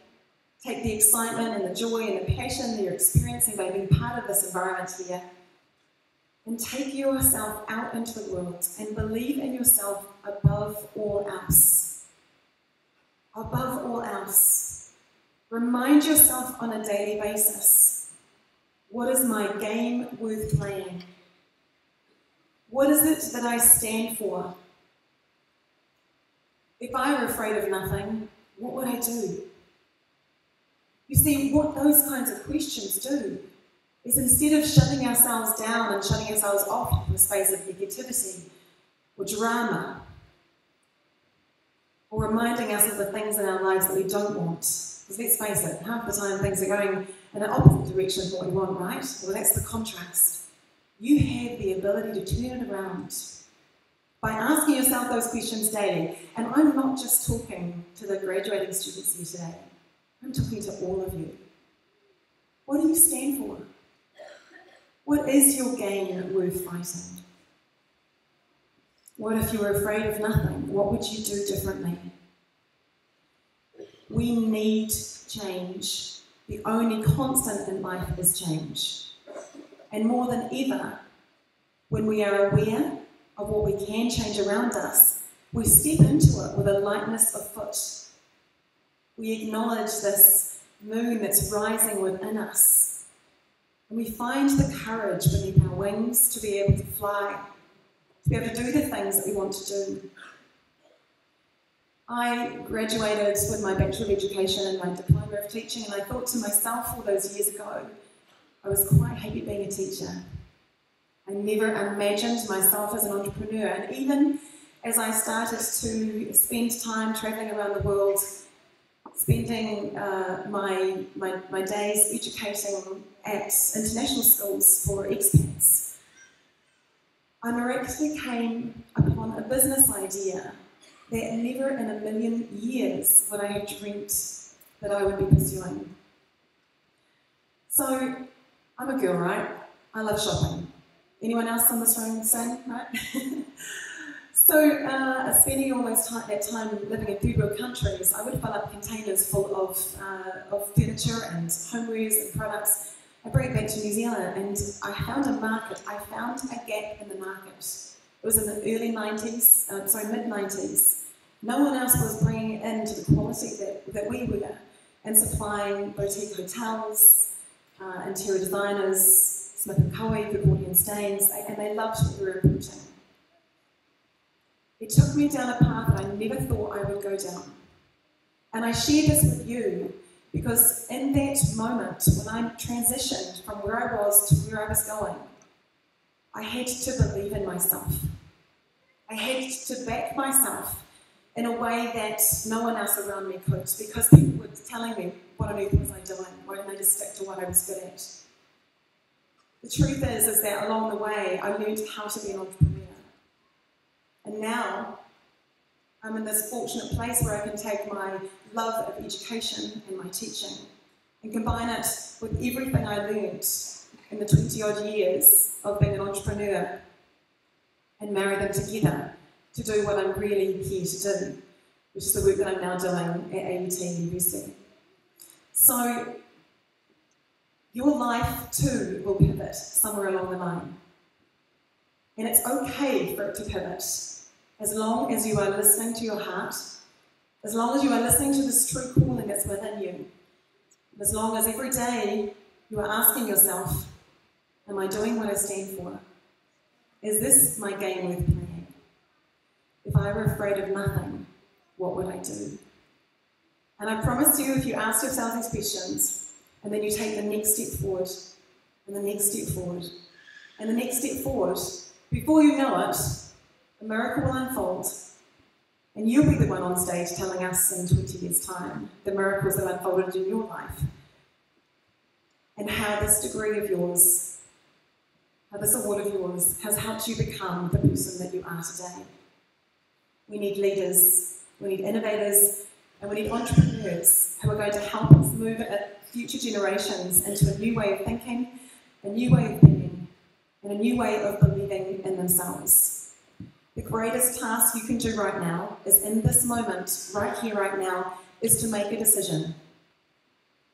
H: take the excitement and the joy and the passion that you're experiencing by being part of this environment here, and take yourself out into the world and believe in yourself above all else. Above all else. Remind yourself on a daily basis, what is my game worth playing? What is it that I stand for? If I were afraid of nothing, what would I do? You see, what those kinds of questions do is instead of shutting ourselves down and shutting ourselves off from a space of negativity or drama, or reminding us of the things in our lives that we don't want. Because let's face it, half the time things are going in an opposite direction of what we want, right? Well, that's the contrast. You have the ability to turn it around by asking yourself those questions daily. And I'm not just talking to the graduating students here today. I'm talking to all of you. What do you stand for? What is your game worth fighting? What if you were afraid of nothing? What would you do differently? We need change. The only constant in life is change. And more than ever, when we are aware of what we can change around us, we step into it with a lightness of foot. We acknowledge this moon that's rising within us. And we find the courage beneath our wings to be able to fly, to be able to do the things that we want to do. I graduated with my Bachelor of Education and my Diploma of Teaching, and I thought to myself all those years ago, I was quite happy being a teacher. I never imagined myself as an entrepreneur, and even as I started to spend time travelling around the world, spending my days educating at international schools for expats, I miraculously came upon a business idea that never in a million years would I have dreamt that I would be pursuing. So, I'm a girl, right? I love shopping. Anyone else in this room same, right? So, spending all that time living in third world countries, I would fill up containers full of furniture and homewares and products. I bring it back to New Zealand, and I found a market. I found a gap in the market. It was in the early 90s, mid-90s. No one else was bringing it into the quality that we were, and supplying boutique hotels, interior designers, Smith & Co., Gregorian Stains, and they loved what we were putting. It took me down a path that I never thought I would go down. And I share this with you because in that moment, when I transitioned from where I was to where I was going, I had to believe in myself. I had to back myself in a way that no one else around me could, because people were telling me, what on earth was I doing? Why didn't I just stick to what I was good at? The truth is that along the way, I learned how to be an entrepreneur. And now, I'm in this fortunate place where I can take my love of education and my teaching and combine it with everything I learned in the 20-odd years of being an entrepreneur and marry them together to do what I'm really here to do, which is the work that I'm now doing at AUT University. So, your life too will pivot somewhere along the line. And it's okay for it to pivot, as long as you are listening to your heart, as long as you are listening to this true calling that's within you, and as long as every day you are asking yourself, am I doing what I stand for? Is this my game worth playing? If I were afraid of nothing, what would I do? And I promise you, if you ask yourself these questions, and then you take the next step forward, and the next step forward, and the next step forward, before you know it, a miracle will unfold, and you'll be the one on stage telling us in 20 years' time the miracles that unfolded in your life, and how this degree of yours, how this award of yours has helped you become the person that you are today. We need leaders, we need innovators, and we need entrepreneurs who are going to help us move future generations into a new way of thinking, a new way of being, and a new way of believing in themselves. The greatest task you can do right now is in this moment, right here, right now, is to make a decision.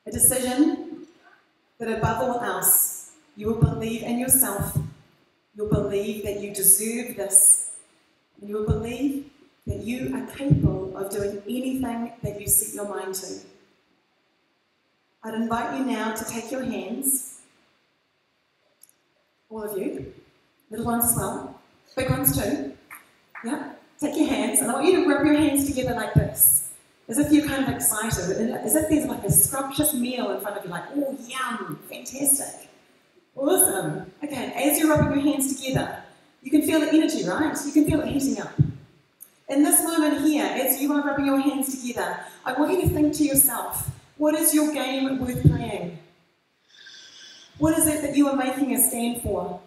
H: A decision that above all else, you will believe in yourself, you'll believe that you deserve this, and you'll believe that you are capable of doing anything that you set your mind to. I'd invite you now to take your hands, all of you, little ones as well, big ones too. Yeah, take your hands, and I want you to rub your hands together like this, as if you're kind of excited, as if there's like a scrumptious meal in front of you, like, oh, yum, fantastic. Awesome. Okay, as you're rubbing your hands together, you can feel the energy, right? You can feel it heating up. In this moment here, as you are rubbing your hands together, I want you to think to yourself, what is your game worth playing? What is it that you are making a stand for?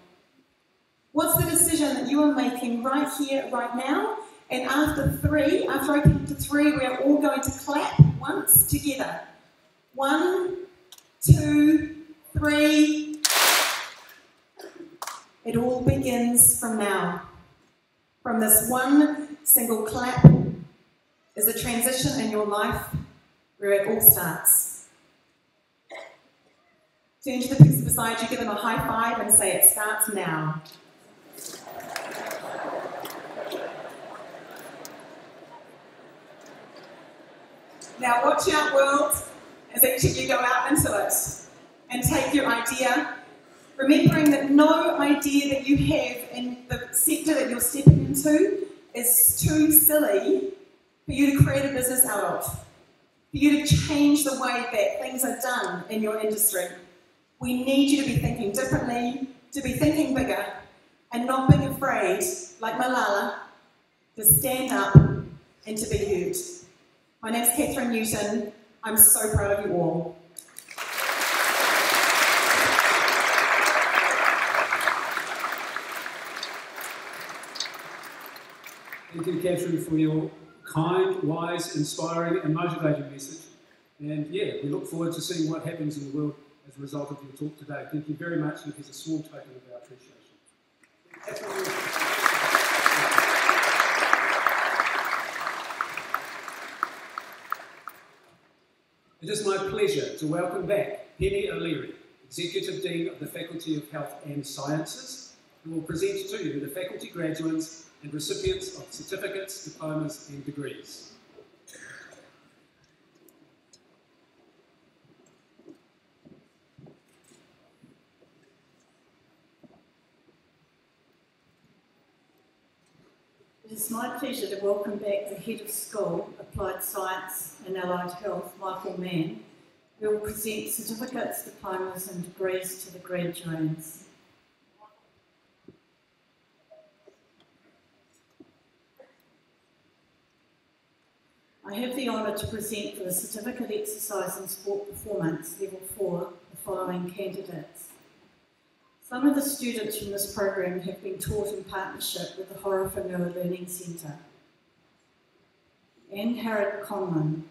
H: What's the decision that you are making right here, right now? And after I count to three, we are all going to clap once together. 1, 2, 3. It all begins from now. From this one single clap is a transition in your life where it all starts. Turn to the person beside you, give them a high five and say, it starts now. Now watch out, world, as each of you go out into it and take your idea, remembering that no idea that you have in the sector that you're stepping into is too silly for you to create a business out of, for you to change the way that things are done in your industry. We need you to be thinking differently, to be thinking bigger, and not being afraid, like Malala, to stand up and to be heard. My name's Catherine Newton. I'm so proud of you all.
D: Thank you, Catherine, for your kind, wise, inspiring and motivating message. And yeah, we look forward to seeing what happens in the world as a result of your talk today. Thank you very much, and here's a small token of our appreciation. It is my pleasure to welcome back Penny O'Leary, Executive Dean of the Faculty of Health and Sciences, who will present to you the faculty graduates and recipients of certificates, diplomas and degrees.
G: It is my pleasure to welcome back the Head of School, Applied Science and Allied Health, Michael Mann, who will present certificates, diplomas and degrees to the graduates. I have the honour to present for the Certificate Exercise in Sport Performance, Level 4, the following candidates. Some of the students from this program have been taught in partnership with the Honorary Learning Centre. Anne Harrod Conlon.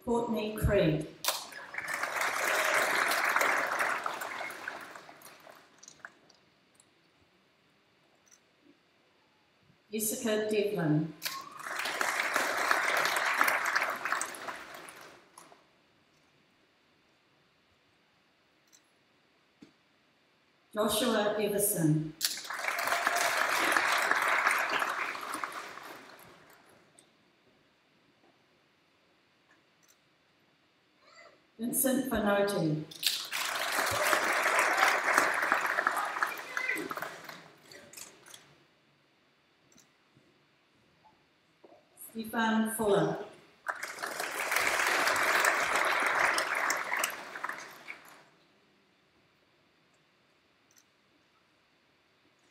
G: Courtney Creed. Jessica Devlin. Joshua Everson. Vincent Fanotti. Stefan Fuller.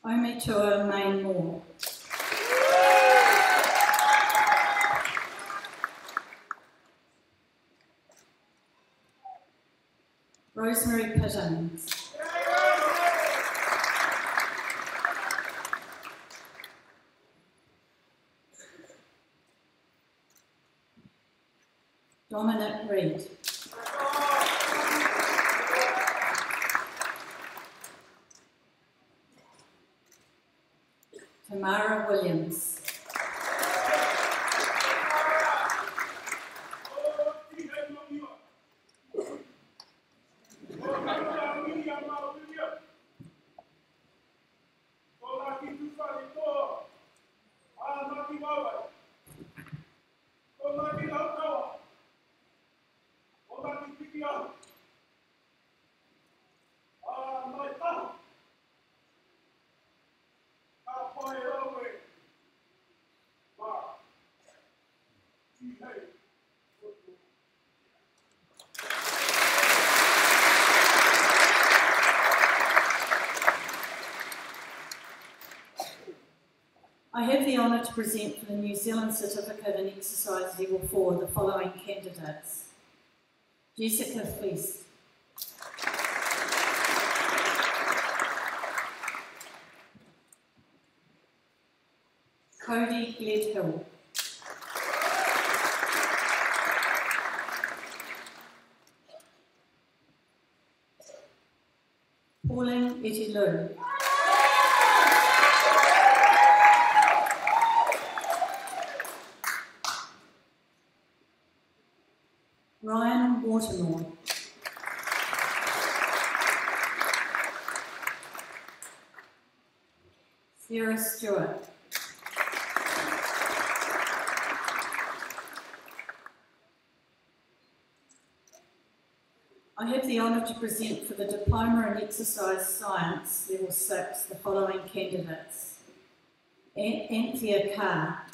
G: Ometua Main Moore. Rosemary Pittons. Dominic Reed. Tamara Williams. I have the honour to present for the New Zealand Certificate in Exercise Level 4 the following candidates. Jessica Fleece. Cody Gledhill. Pauline Etilu. Ryan Watermore. Sarah Stewart. I have the honour to present for the Diploma in Exercise Science, Level 6, the following candidates. Anthea Carr.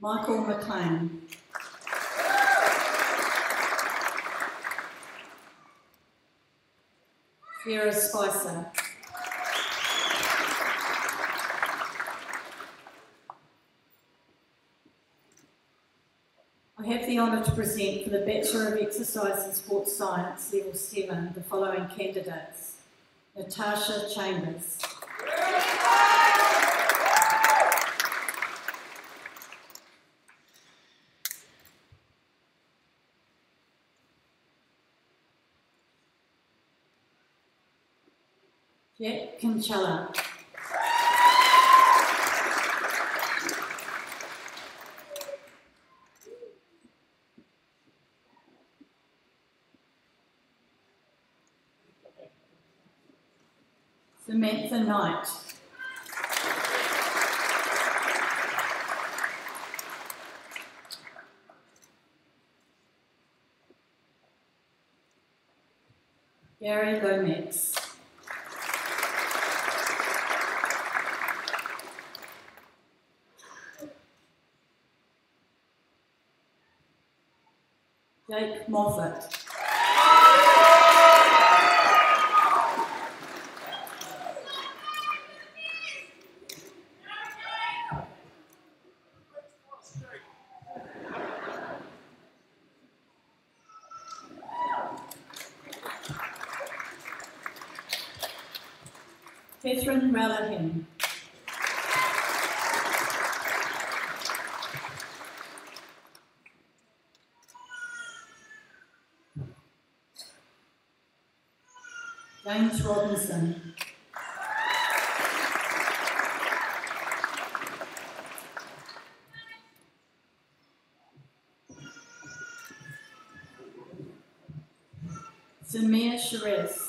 G: Michael McLean. Sarah Spicer. I have the honour to present for the Bachelor of Exercise and Sports Science, Level 7, the following candidates. Natasha Chambers. Jack Kincella. Samantha Knight. Gary Lomax. Jake Moffat. Catherine Ralahan. James Robinson. Samir Sharez.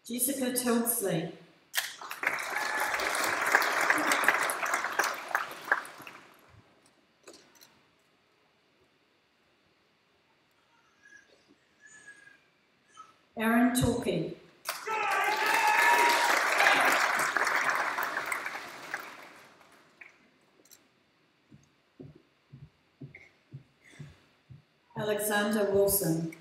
G: Jessica Tilsley. Aaron Torkey. Alexander Wilson.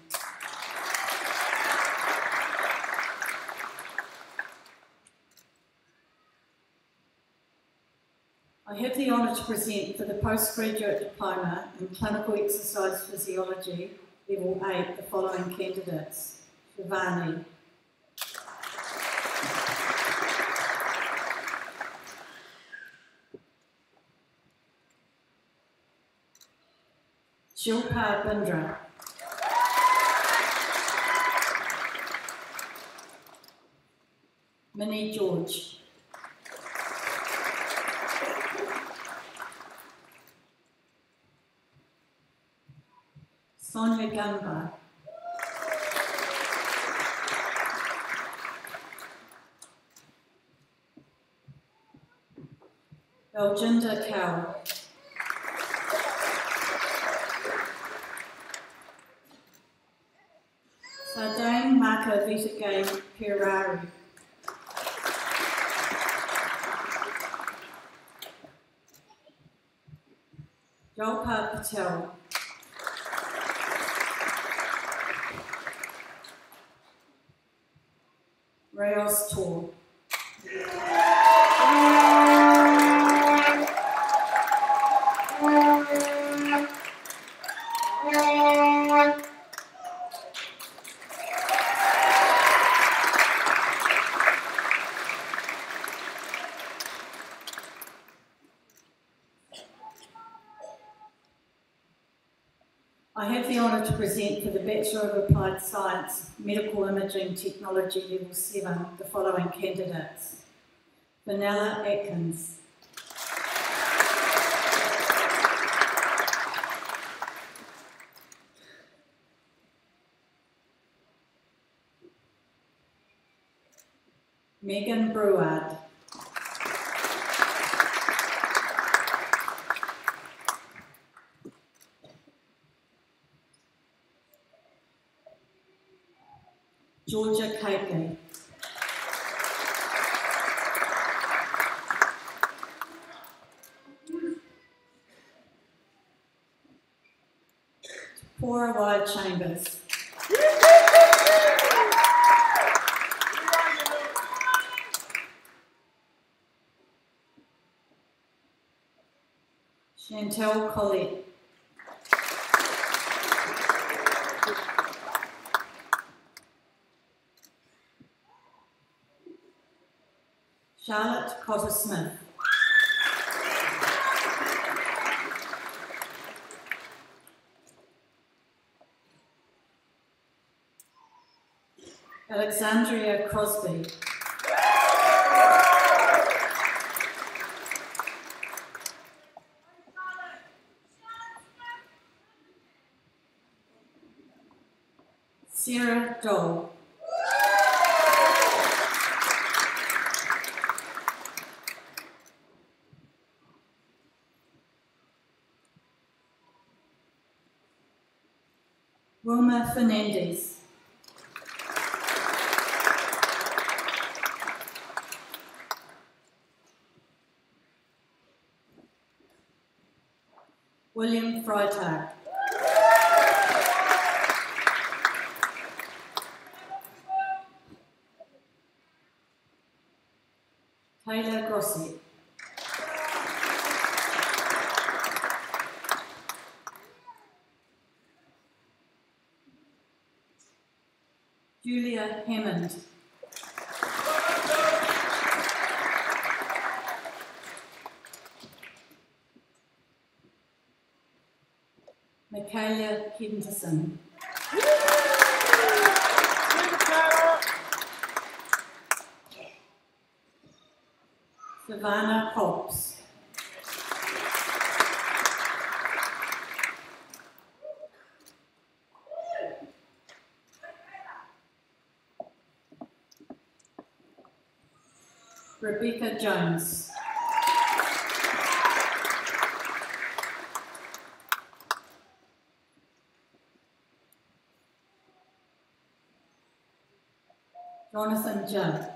G: I have the honour honour to present for the postgraduate diploma in clinical exercise physiology, level 8, the following candidates. Shivani. Shilpa Bindra. Minnie George. Sonia Gamba. Belginda Cow. Sardane Maka Vitagay Pirari. Jolpa Patel. Rayos Tor. I have the honour to present for the Bachelor of Applied Science, Medical Imaging Technology Level 7, the following candidates. Vanilla Atkins. Megan Bruard. Georgia Capely. Cora Wide Chambers. Chantel Collette. Charlotte Cotter-Smith. Alexandria Crosby. Sarah Dole. Wilma Fernandez. William Freitag. Taylor Grossi. Julia Hammond. Michaela Henderson. Savannah Hobbs. Rebecca Jones. Jonathan Judd.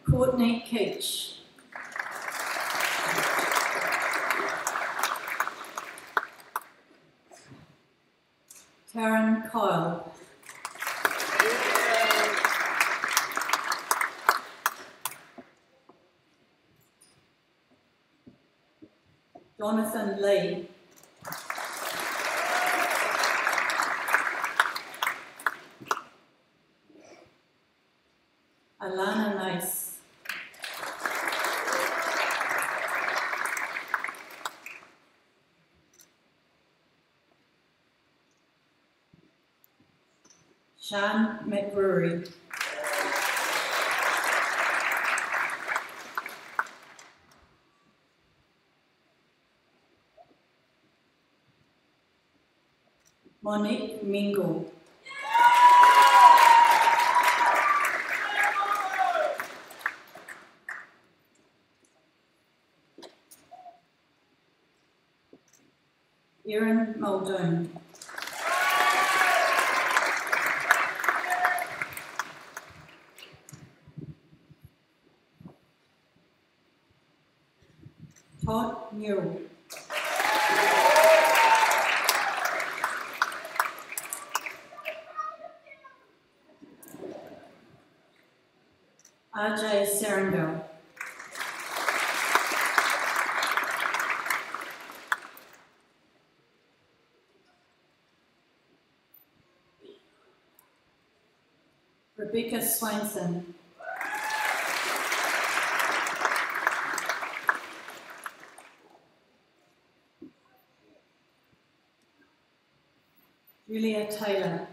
G: Courtney Keach. Karen Kyle. Jonathan Lee. Alana Nice. Sean McBrewery. Monique Mingle. Erin Muldoon. Todd Newell. RJ Serendale. Rebecca Swainson. Julia Taylor.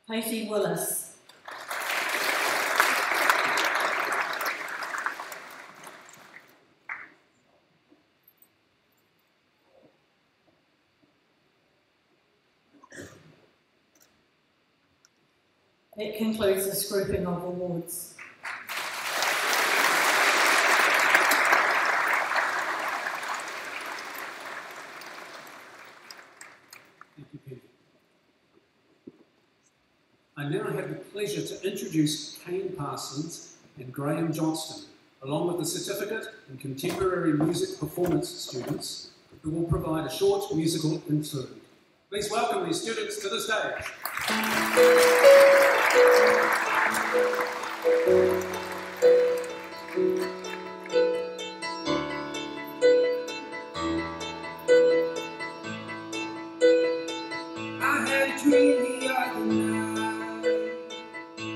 G: Katie Willis. That concludes this grouping of awards.
D: Thank you, Penny. I now have the pleasure to introduce Kane Parsons and Graham Johnston, along with the certificate in contemporary music performance students, who will provide a short musical interlude. Please welcome these students to the stage.
I: I had a dream the other night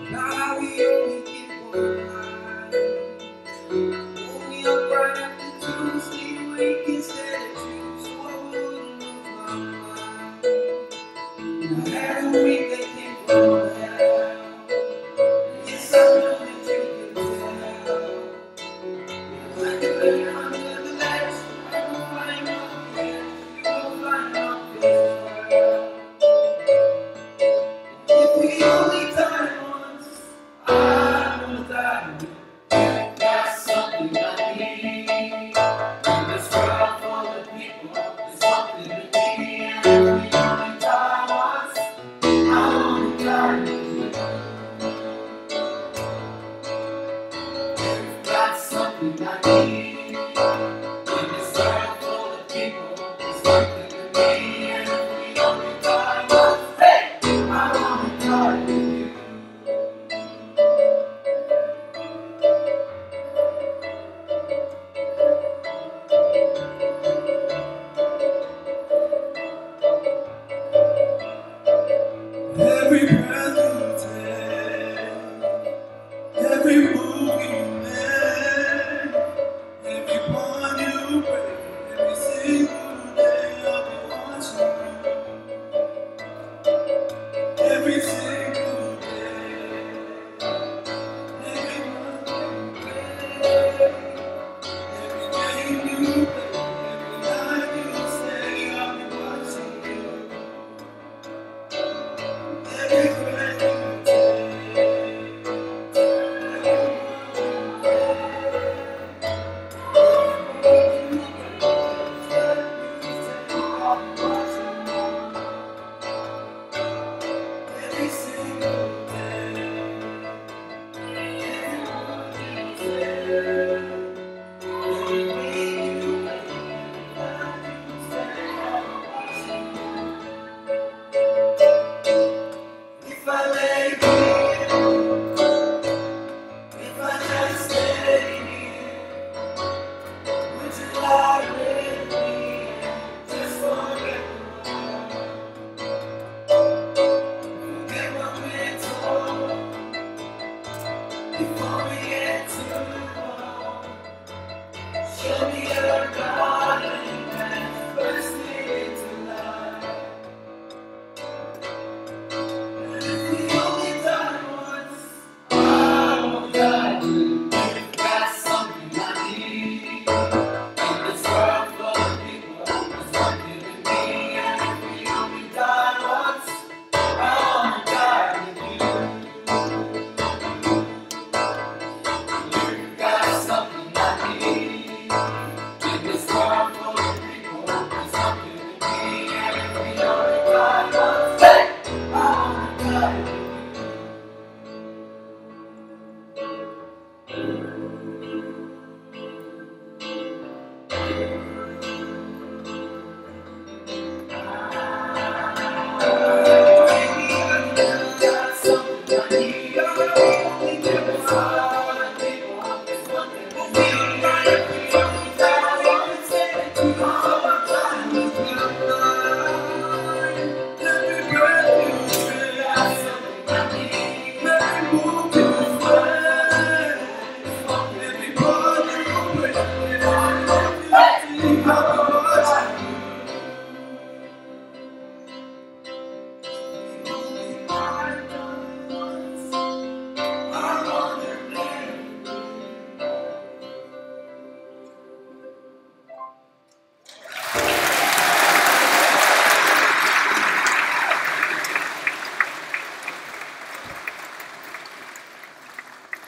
I: about how we only get one night. Woke me up right after two, stayed awake instead of two, so I wouldn't lose my mind. And I had a week that came from hell. Yes, I know that you can tell. I can live under the lights, I can find my fear, you will find my face. If we only die once, I wanna die. That's something I need. Let's cry for the people. There's something to be. If we only die once,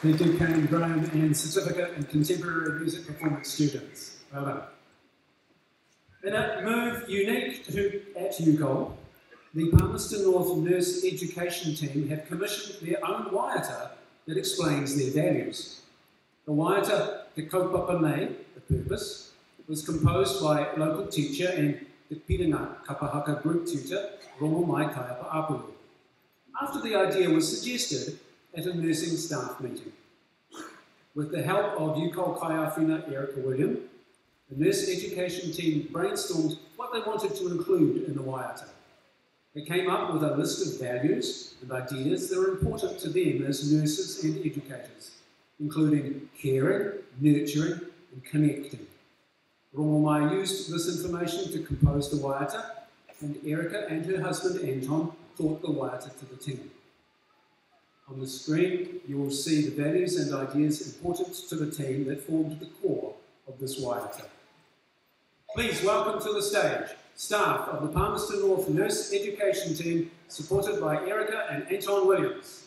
D: Thank you, Kane, Graham, and certificate in contemporary music performance students. Well done. In a move unique at UCOL, the Palmerston North Nurse Education Team have commissioned their own waiata that explains their values. The waiata, Te Kaupapa Nei, the purpose, was composed by local teacher and the Piringa Kapahaka group tutor, Rongo Mai Kaiapa Apuru, after the idea was suggested at a nursing staff meeting. With the help of UCOL Kaiawhina Erica William, the nurse education team brainstormed what they wanted to include in the waiata. They came up with a list of values and ideas that are important to them as nurses and educators, including caring, nurturing, and connecting. Rongo Mai used this information to compose the waiata, and Erica and her husband Anton taught the waiata to the team. On the screen, you will see the values and ideas important to the team that formed the core of this waiata. Please welcome to the stage staff of the Palmerston North Nurse Education Team, supported by Erica and Anton Williams.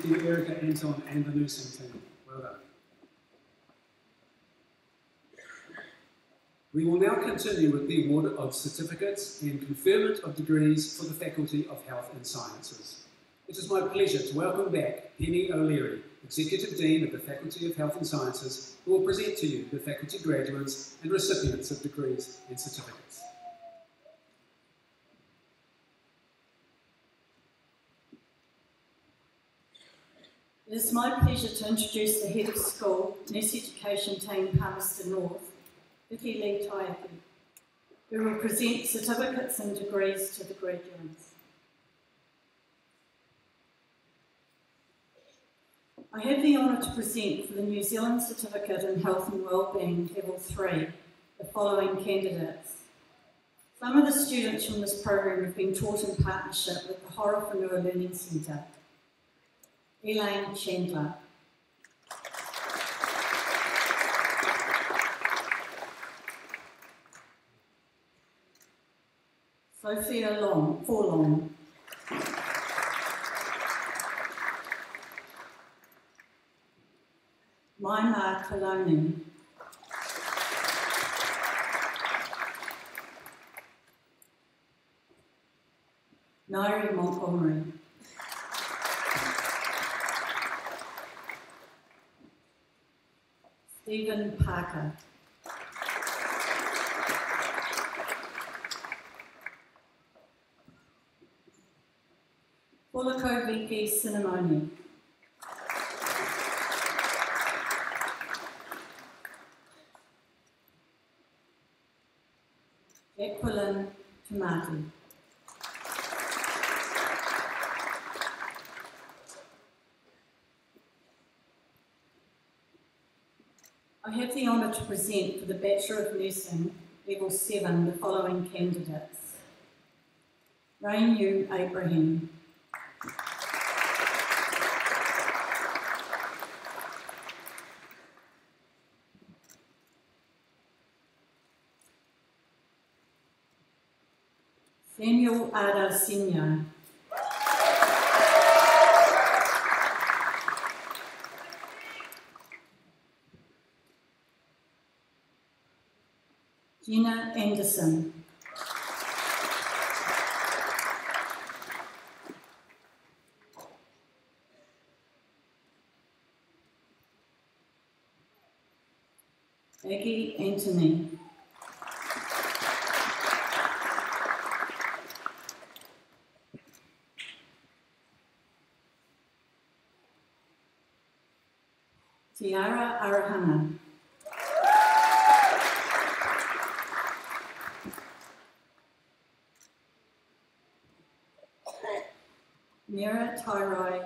D: Thank you, Erica, Anton, and the nursing team. Well done. We will now continue with the award of certificates and conferment of degrees for the Faculty of Health and Sciences. It is my pleasure to welcome back Penny O'Leary, Executive Dean of the Faculty of Health and Sciences, who will present to you the faculty graduates and recipients of degrees and certificates.
G: It is my pleasure to introduce the Head of School, Nurse Education Team Palmerston North, Vicky Lee Taiaki, who will present certificates and degrees to the graduates. I have the honour to present for the New Zealand Certificate in Health and Wellbeing Level 3 the following candidates. Some of the students from this program have been taught in partnership with the Horowhenua Learning Centre. Elaine Chandler. Sophia Forlong. Maima Coloni. Nairi Montgomery. Stephen Parker. Polako Viki Cinnamoni. Jacqueline Tomati. I have the honour to present for the Bachelor of Nursing, Level 7, the following candidates. Rainu Abraham. Samuel Ada Senior. Gina Anderson. Aggie Anthony. Tiara Arahana. Mira Tyrai.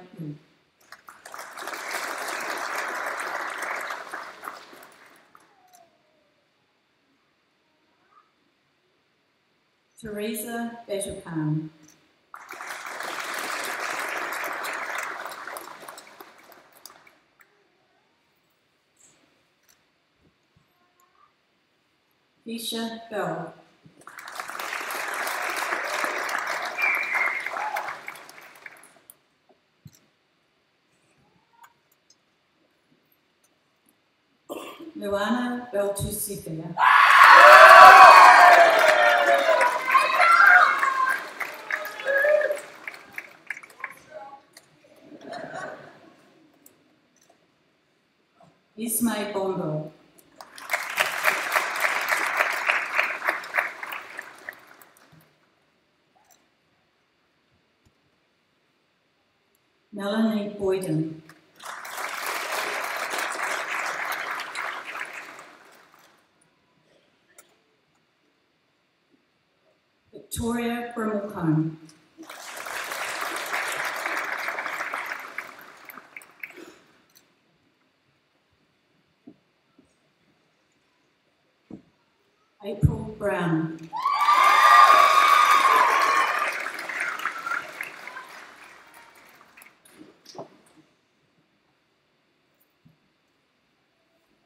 G: Teresa Batapan. Keisha Bell. Luana Beltusifia. Ismay Bondo. Melanie Boyden. Victoria Brimmelcombe. April Brown.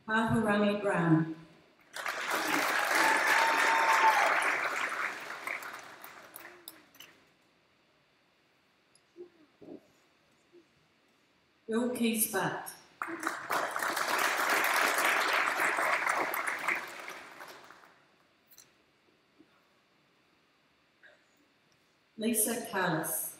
G: Pahurangi Brown. Bill Keysbat. Lisa Carlos.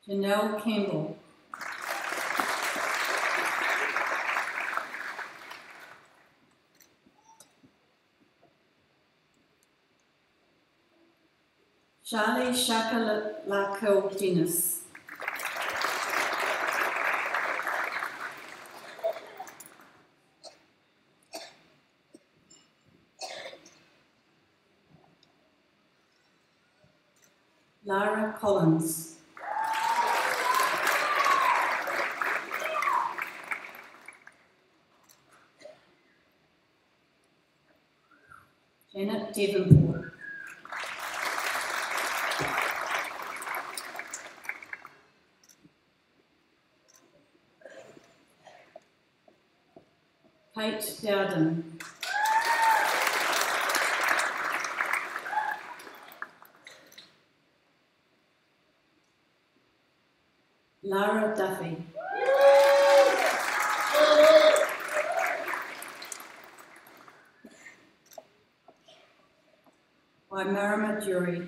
G: Janelle Campbell. Charlie Shakalakil Dennis. Lara Collins. Janet Davenport. Kate Dowden. Lara Duffy. By Marama Jury.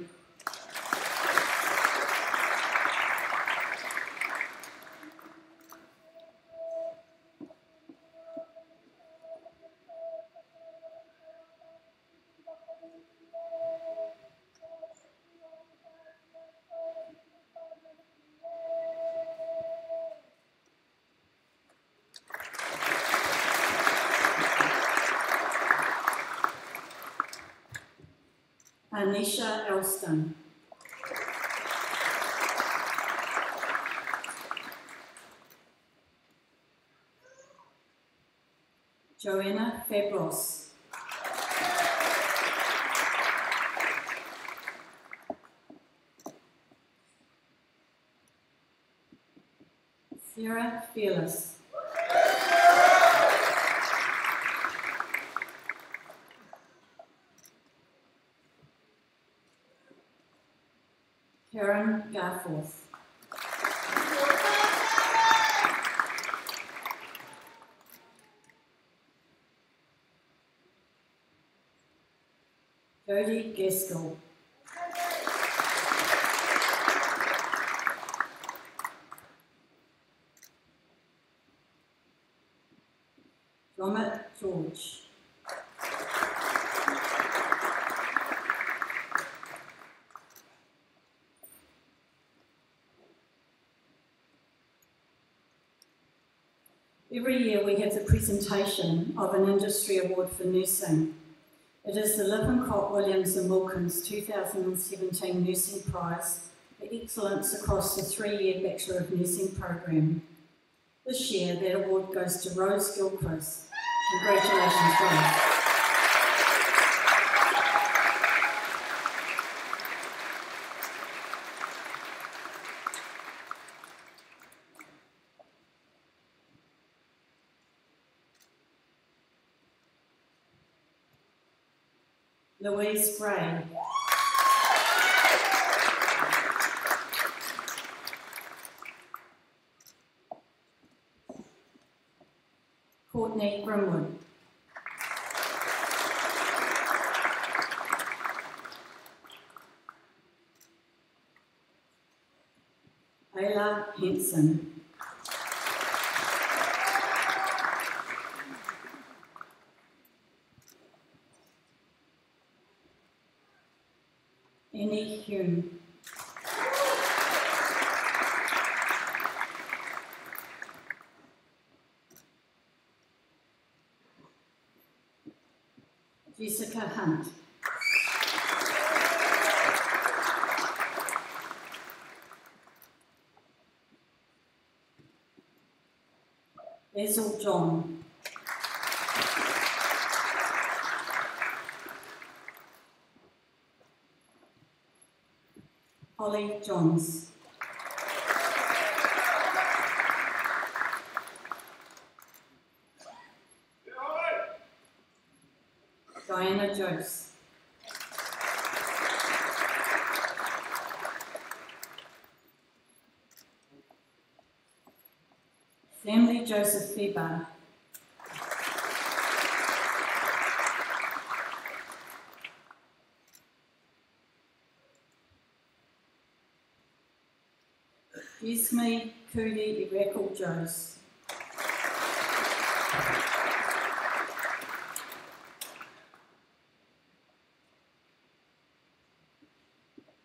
G: Anisha Elston. Joanna Fabros. Sarah Fearless. Karen Garforth. Jodie Gaskell. Domit George. Every year we have the presentation of an industry award for nursing. It is the Lippincott, Williams and Wilkins 2017 Nursing Prize for Excellence across the 3-year Bachelor of Nursing program. This year that award goes to Rose Gilchrist. Congratulations, Rose. Louise Gray. Courtney Grimwood. Ayla Henson. Annie Hume. Jessica Hunt. Basil John. Holly Johns. Diana Jose. Family Joseph Fiba. Isme Kudi Irekal Jos.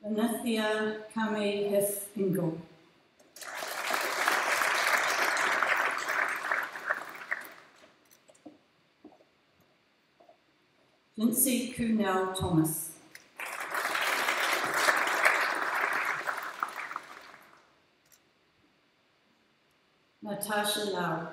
G: Anithia Kami Hith Ingle. Lindsay Kunal Thomas. Natasha Lau.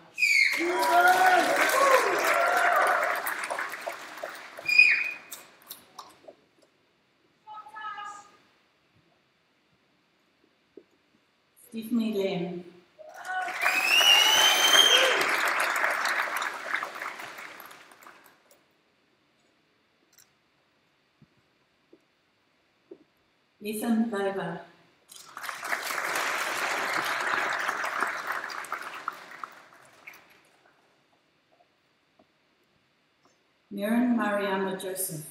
G: Stephanie Lam. Ethan Leiber. Miriam Mariama Joseph.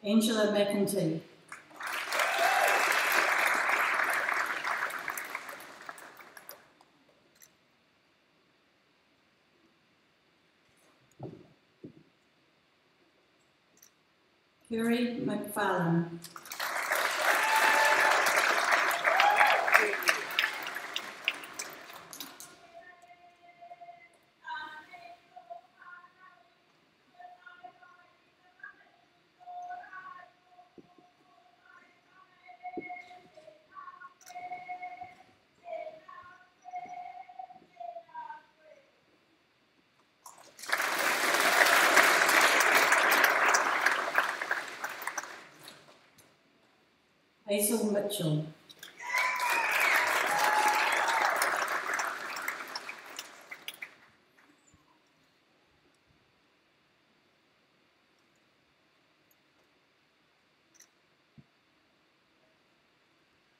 G: Angela McEntee. Kerry McFarlane. Hazel Mitchell.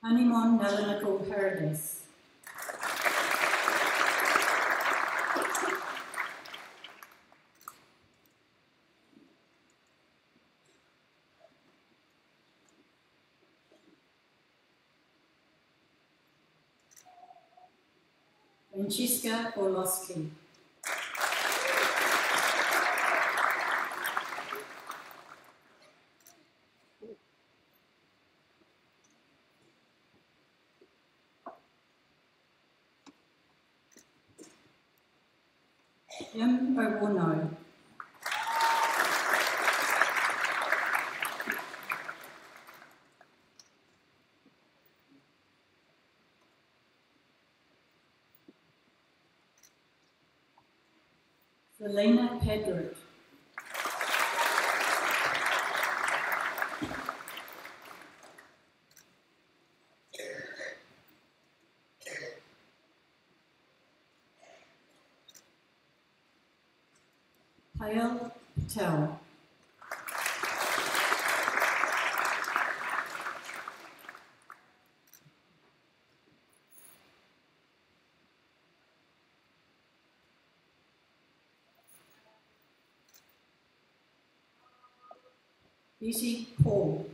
G: Honeymoon Nalinical Paradise. Francesca Orlowski. Jim Owono. Selena Pedrick. Payal Patel. Betty Paul.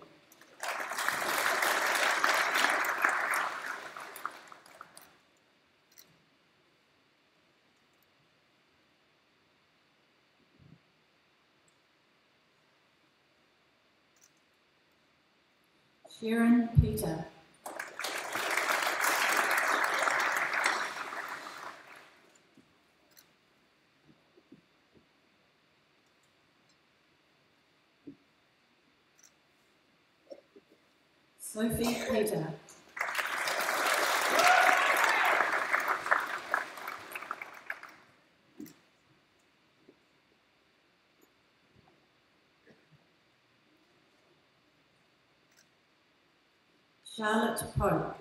G: Sharon Peter. Sophie Peter. Charlotte Pope.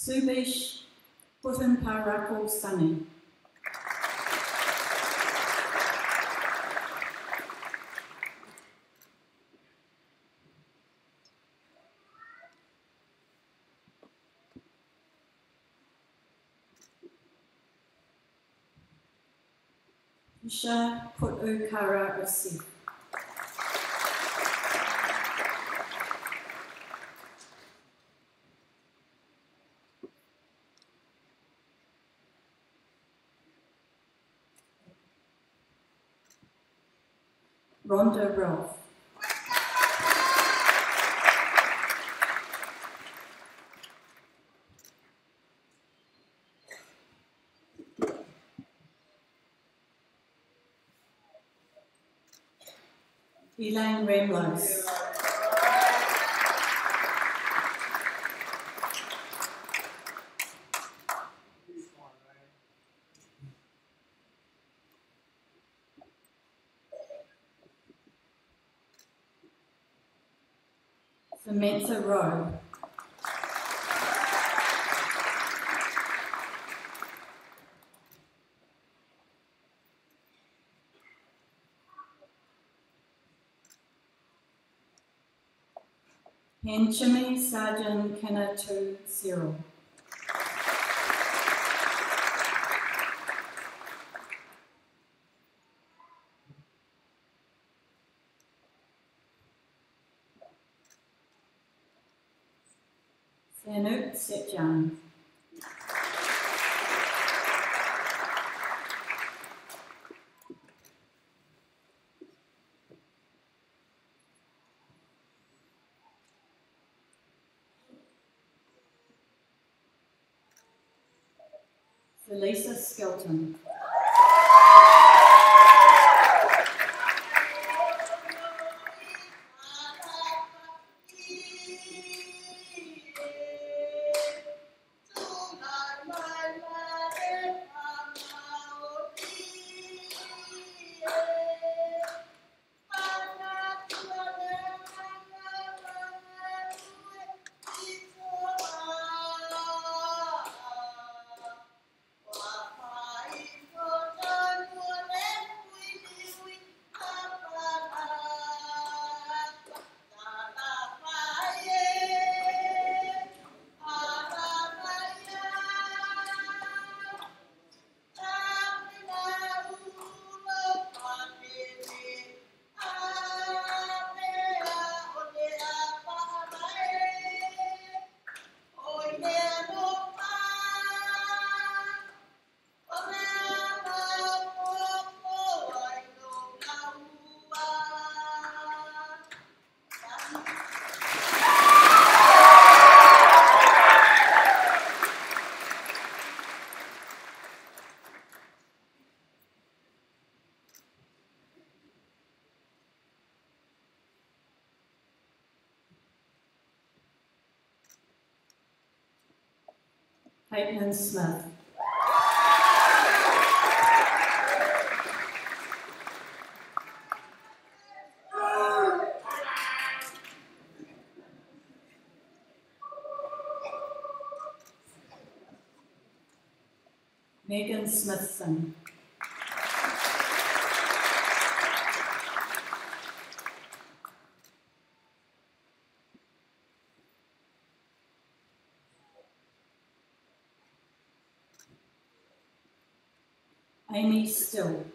G: Subish Putin Sunny. Isha Putu Kara Osi. Rhonda Ralph. Elaine Remlos. Samantha Rowe. Henchimi Sergeant Kanatu Cyril. Sanuk Setjan. Elisa Skelton. Caitlin Smith. Megan Smithson. Amy Still.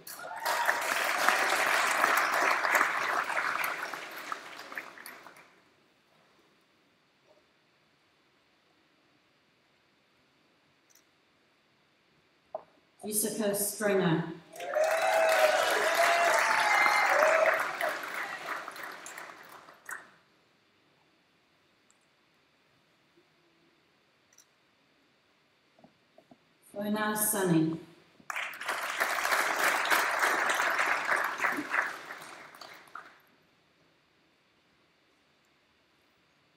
G: Jessica Stringer. Fiona Sunny.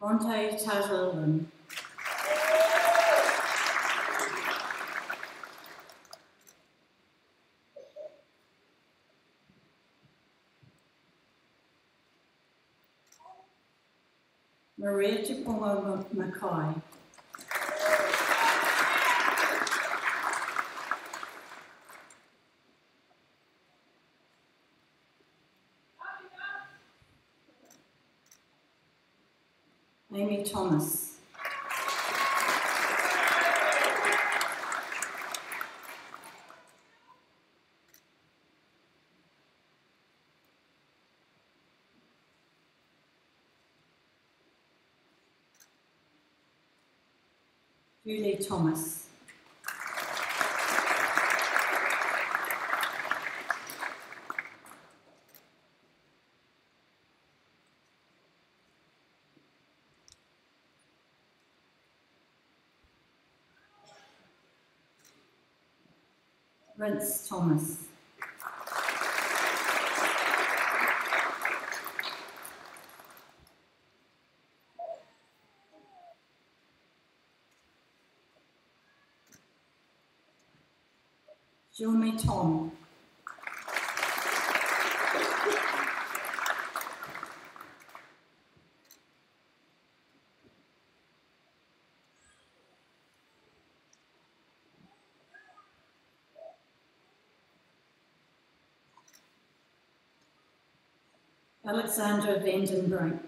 G: Bronte Tatalin. Maria Chipunga Mackay. Amy Thomas. Julie Thomas. Rince Thomas. Jilme Tom. Alexandra Vandenbrink.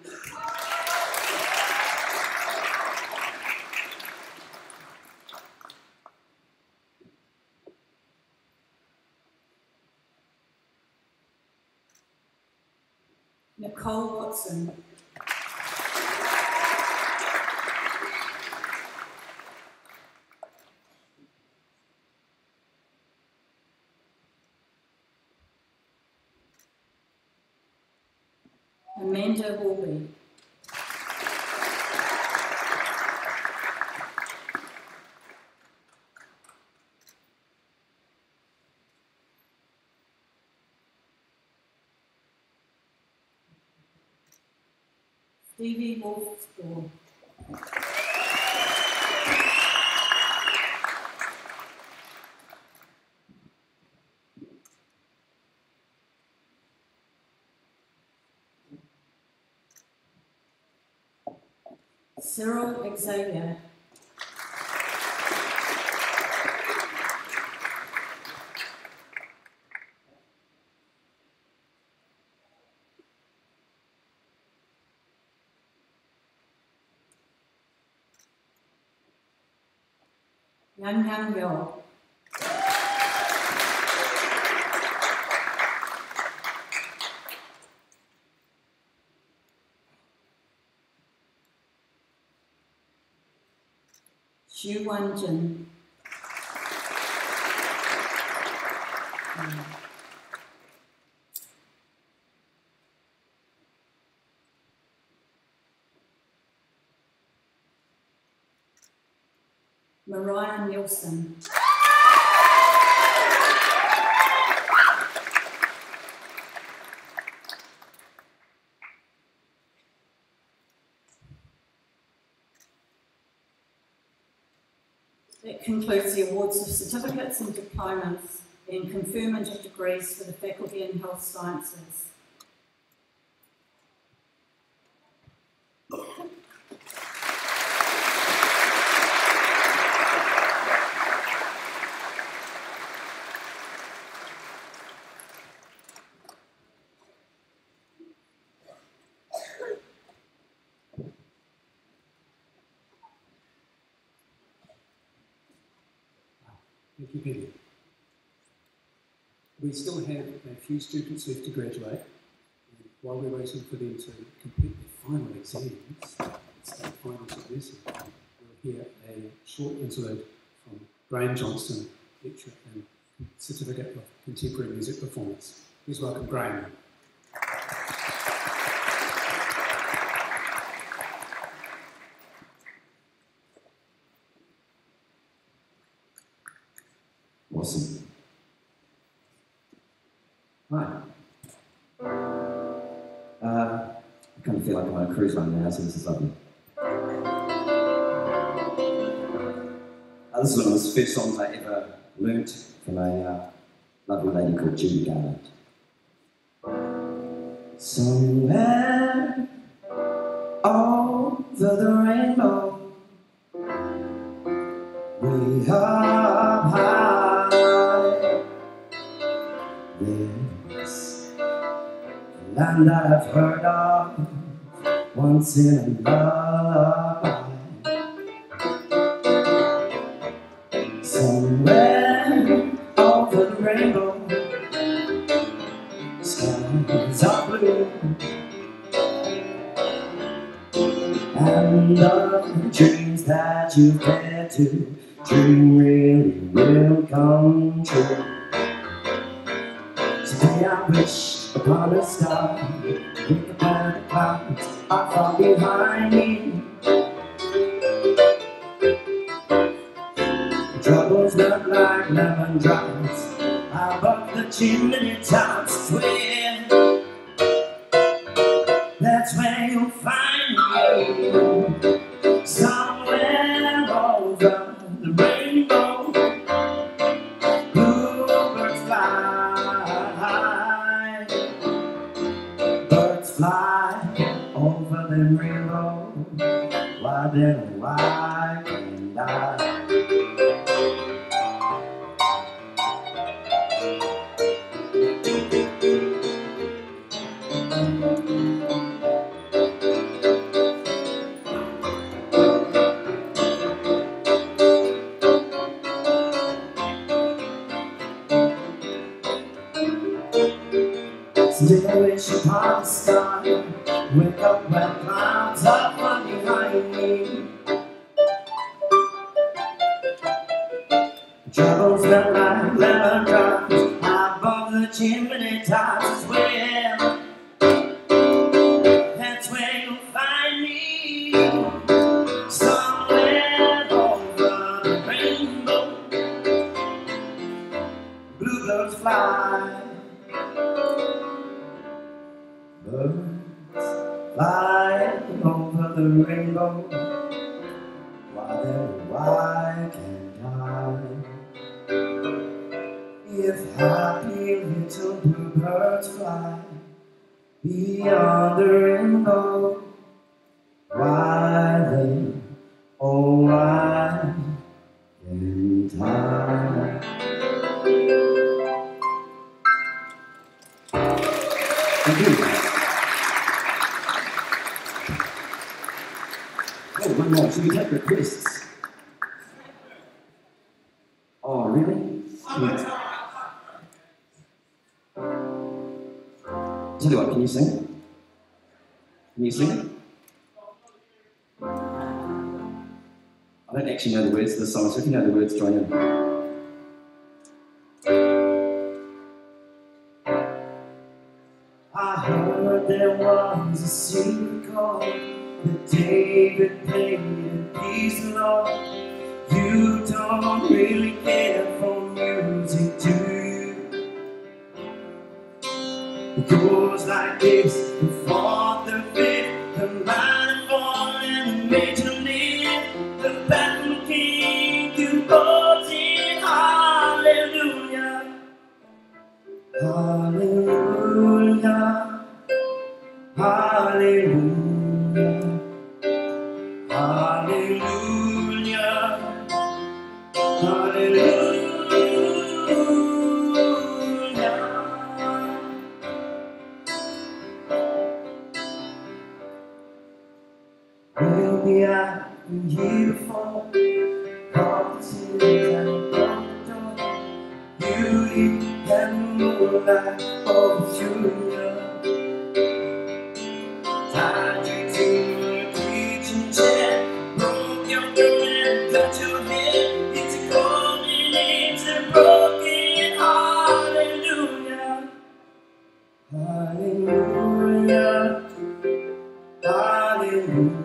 G: Nicole Watson. Amanda Wolby. Stevie Wolfsborn. Cyril Xavier. Yang Yang Yo. Xu Wanjin. Mariah Nielsen. That concludes the awards of certificates and diplomas and conferment of degrees for the faculty in health sciences.
D: Thank you, Penny. We still have a few students left to graduate. And while we're waiting for them to complete their final exams, state finals at UCOL, we'll hear a short interlude from Graham Johnston, lecturer in Certificate of Contemporary Music Performance. Please welcome Graham.
J: Awesome. Hi. I kind of feel like I'm on a cruise line now, so this is lovely. This is one of the first songs I ever learnt from a lovely lady called Judy Garland. Somewhere over the rainbow, way up high, there's a land that I've heard of once in a And the dreams that you dare to dream really will come true. Today I wish upon a star, with upon the clouds are far behind me. Troubles not like lemon drops above the chimney tops. Swear that's where you'll find me, somewhere over the rainbow. Bluebirds fly, birds fly over the rainbow. Why then, why can't I? Today I wish upon a star, wake up when clouds are far behind me. Troubles that like lemon drops above the chimney tops. Well, that's where you'll find me, somewhere over the rainbow. Bluebirds fly, birds fly over the rainbow. Why then, why can't I? If happy little bluebirds fly beyond the rainbow, why then, oh why can't I? Thank you. Oh, one more. Should we take requests? Oh, really? Tell you what, can you sing? Can you sing? I don't actually know the words to the song, so if you know the words, join in. I heard there was a secret chord that David played in peace, Lord. You don't really care for music, do you? It goes like this: the fourth, the fifth, the minor fall, and the major lift. The baffled king composing hallelujah, hallelujah, hallelujah, hallelujah, hallelujah. We'll be out in here before promises and door. Beauty and moonlight over tied you to a kitchen chair, broke your girl and cut your hair. It's a golden, it's a broken hallelujah, hallelujah, hallelujah.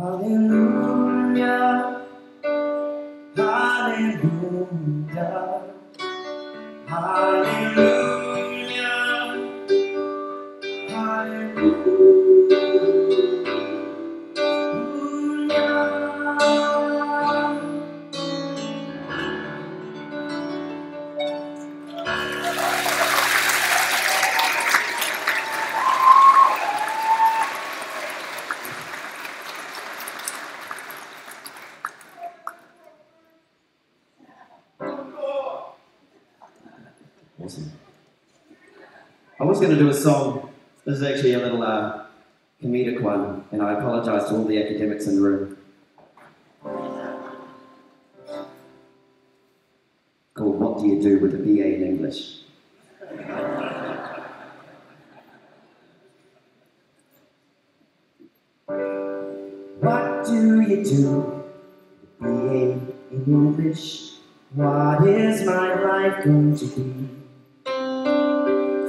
J: Hallelujah, hallelujah, hallelujah, hallelujah, hallelujah. Awesome. I was going to do a song. This is actually a little comedic one, and I apologise to all the academics in the room. Called What Do You Do with a BA in English? What do you do with a BA in English? What is my life going to be?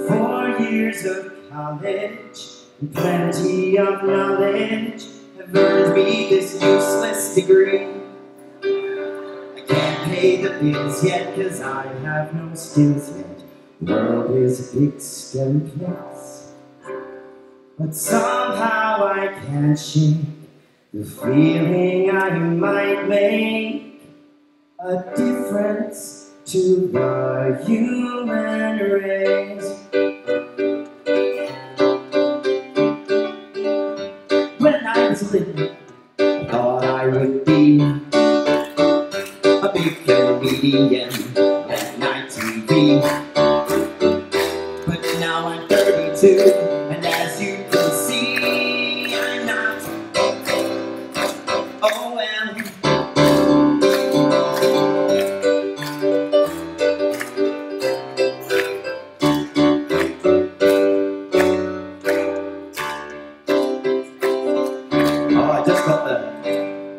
J: 4 years of college and plenty of knowledge have earned me this useless degree. I can't pay the bills yet cause I have no skills yet. The world is a big scary place, but somehow I can't shake the feeling I might make a difference to the human race. When I was little, I thought I would be a big comedian at night TV. But now I'm 32, and as you can see, I'm not. Oh well.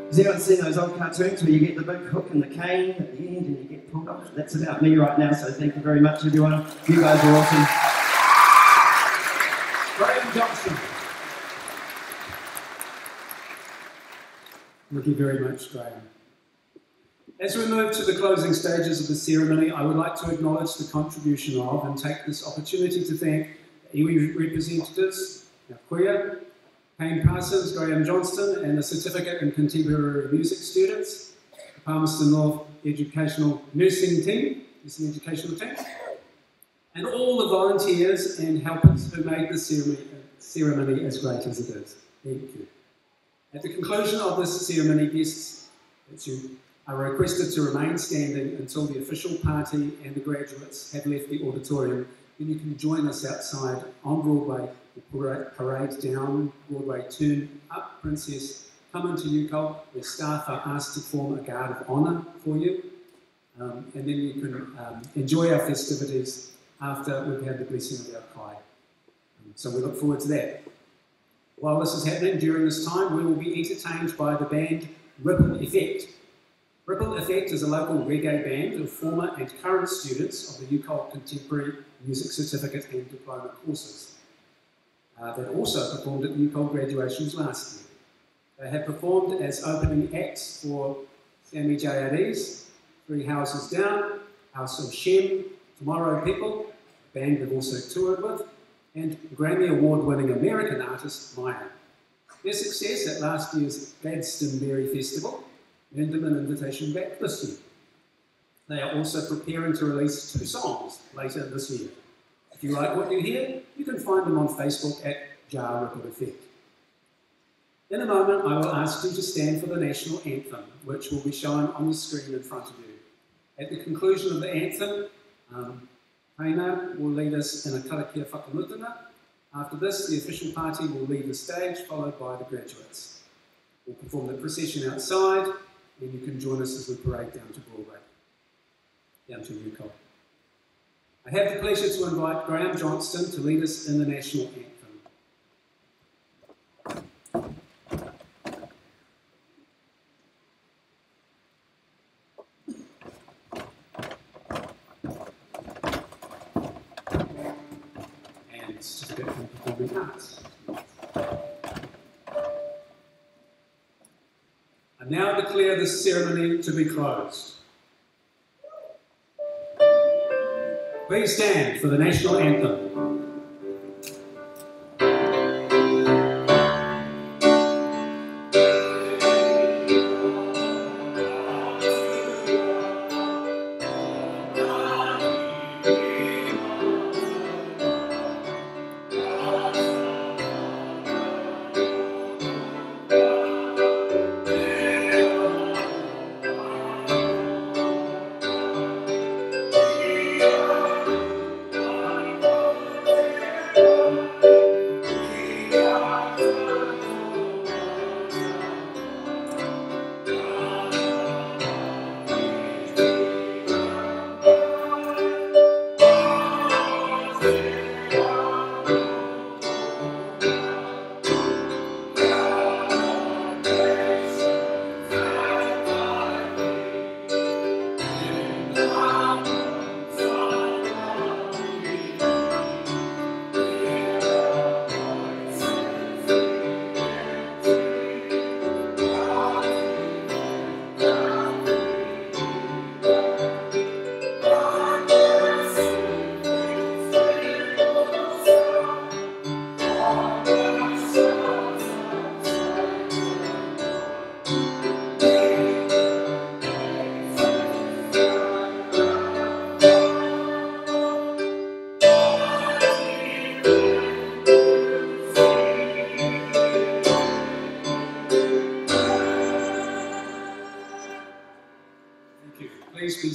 J: Has anyone seen those old cartoons where you get the big hook and the cane at the end and you get pulled off? That's about me right now, so thank you very much, everyone. You guys are awesome.
D: Graham Johnson. Thank you very much, Graham. As we move to the closing stages of the ceremony, I would like to acknowledge the contribution of and take this opportunity to thank the iwi representatives, our queer, Payne Parsons, Graham Johnston, and the Certificate in Contemporary Music students, the Palmerston North Educational Nursing Educational Team, and all the volunteers and helpers who made this ceremony as great as it is. Thank you. At the conclusion of this ceremony, guests are requested to remain standing until the official party and the graduates have left the auditorium. Then you can join us outside on Broadway. The parade down Broadway, turn up Princess, come into UCOL, where staff are asked to form a guard of honour for you, and then you can enjoy our festivities after we've had the blessing of our choir. So we look forward to that. While this is happening, during this time, we will be entertained by the band Ripple Effect. Ripple Effect is a local reggae band of former and current students of the UCOL Contemporary Music Certificate and Diploma courses. That also performed at the UCOL graduations last year. They have performed as opening acts for Sammy J.R.'s Three Houses Down, House of Shem, Tomorrow People, a band they've also toured with, and Grammy Award-winning American artist Maya. Their success at last year's Gladstoneberry Festival earned them an invitation back this year. They are also preparing to release 2 songs later this year. If you like what you hear, you can find them on Facebook at Jar Ripple Effect. In a moment, I will ask you to stand for the national anthem, which will be shown on the screen in front of you. At the conclusion of the anthem, Heina will lead us in a karakia whakamutanga. After this, the official party will leave the stage, followed by the graduates. We'll perform the procession outside, and you can join us as we parade down to Broadway, down to UCOL. I have the pleasure to invite Graham Johnston to lead us in the national anthem. And Certificate in Performing Arts. I now declare this ceremony to be closed. Please stand for the national anthem.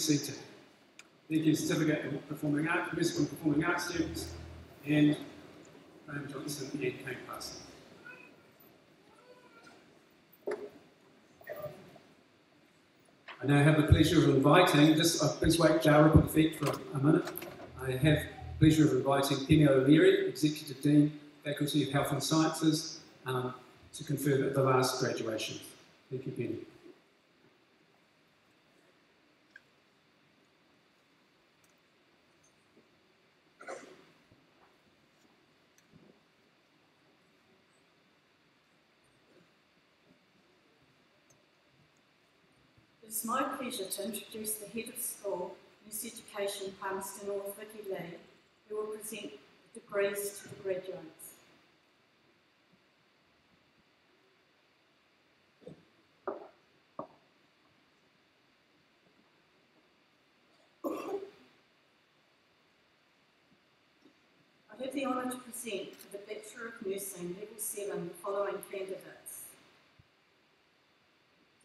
D: MCT. Thank you, Certificate in Performing Arts, Musical and Performing Arts students, and Graham Johnson and Kate Parson. I now have the pleasure of inviting, please wait, Jara, put the feet for a minute. I have the pleasure of inviting Penny O'Leary, Executive Dean, Faculty of Health and Sciences, to confer the last graduation. Thank you, Penny.
G: It is my pleasure to introduce the Head of School, Youth Education, Palmerston North, Vicky Lee, who will present the degrees to the graduates. I have the honour to present for the Bachelor of Nursing Level 7 the following candidates.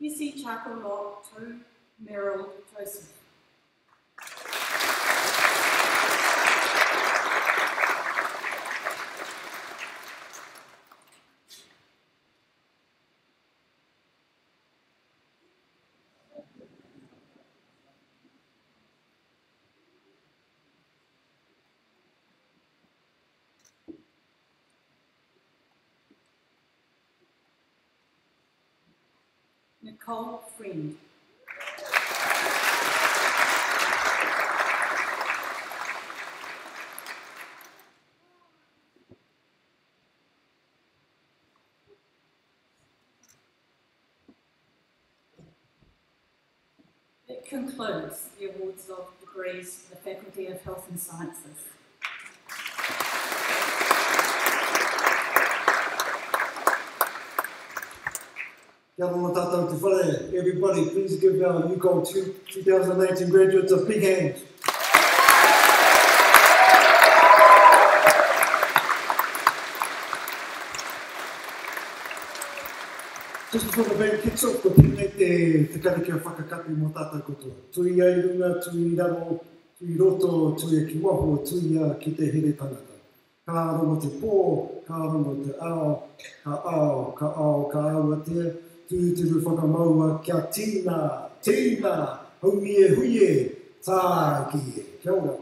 G: TC Charcoal Lot 2, Merrill Joseph. Nicole Friend. That concludes the awards of degrees for the Faculty of Health and Sciences.
E: Kia ora tātou te whare. Everybody, please give our UCOL 2018 graduates a big hand. Just before the band kicks off, ko tēnei te karikia whakakapi mō tātou katoa. Tui ai runga, tui raro, tui roto, tui ki waho, tui ki te here tangata. Ka rongo te pō, ka rongo te ao, ka ao a te. Tūturu whakamaua kia tīna, huie, tāki. Kia ora.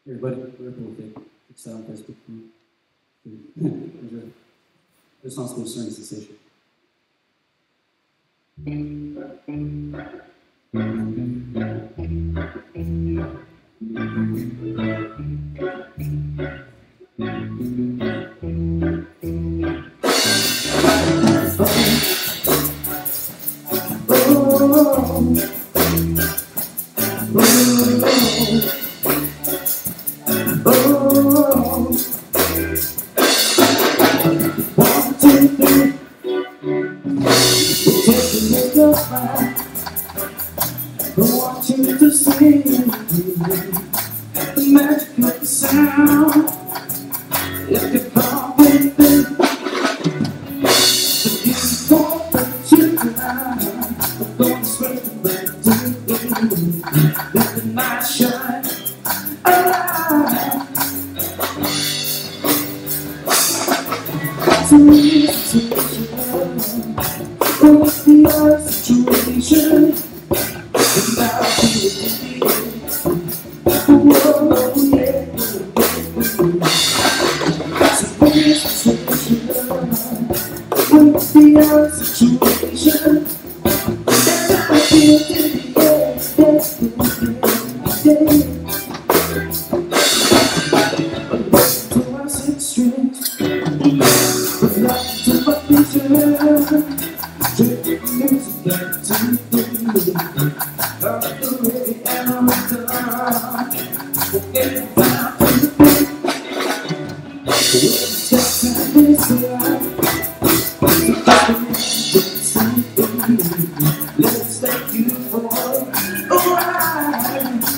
K: Everybody, we're cool with it. It's on Facebook. There's a responsible service cessation.
J: Let's thank you for a ride.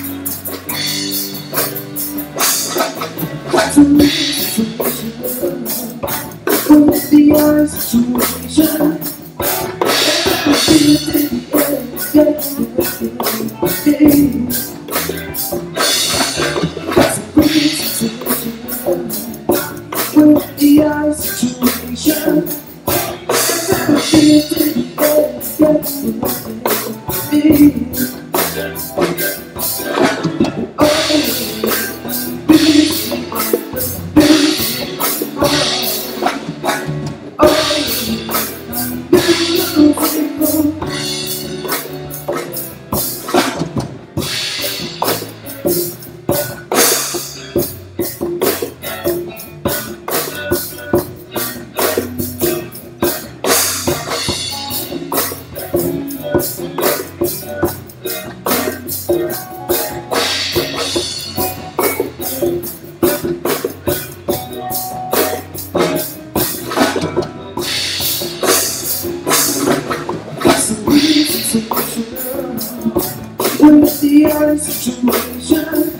J: What's the other situation?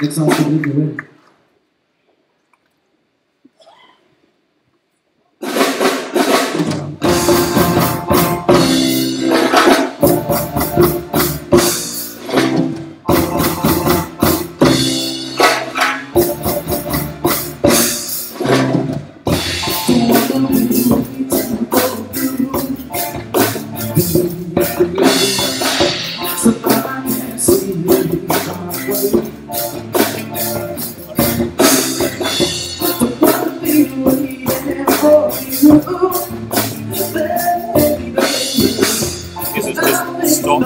E: Let's also leave the way.
L: Is it just stop?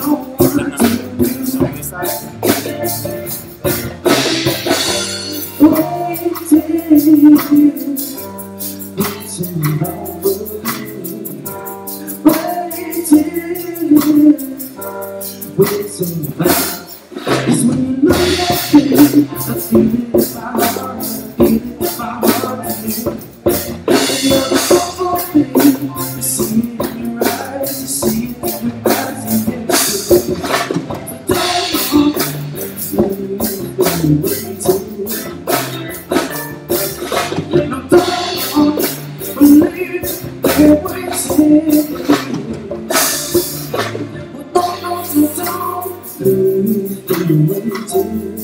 J: Don't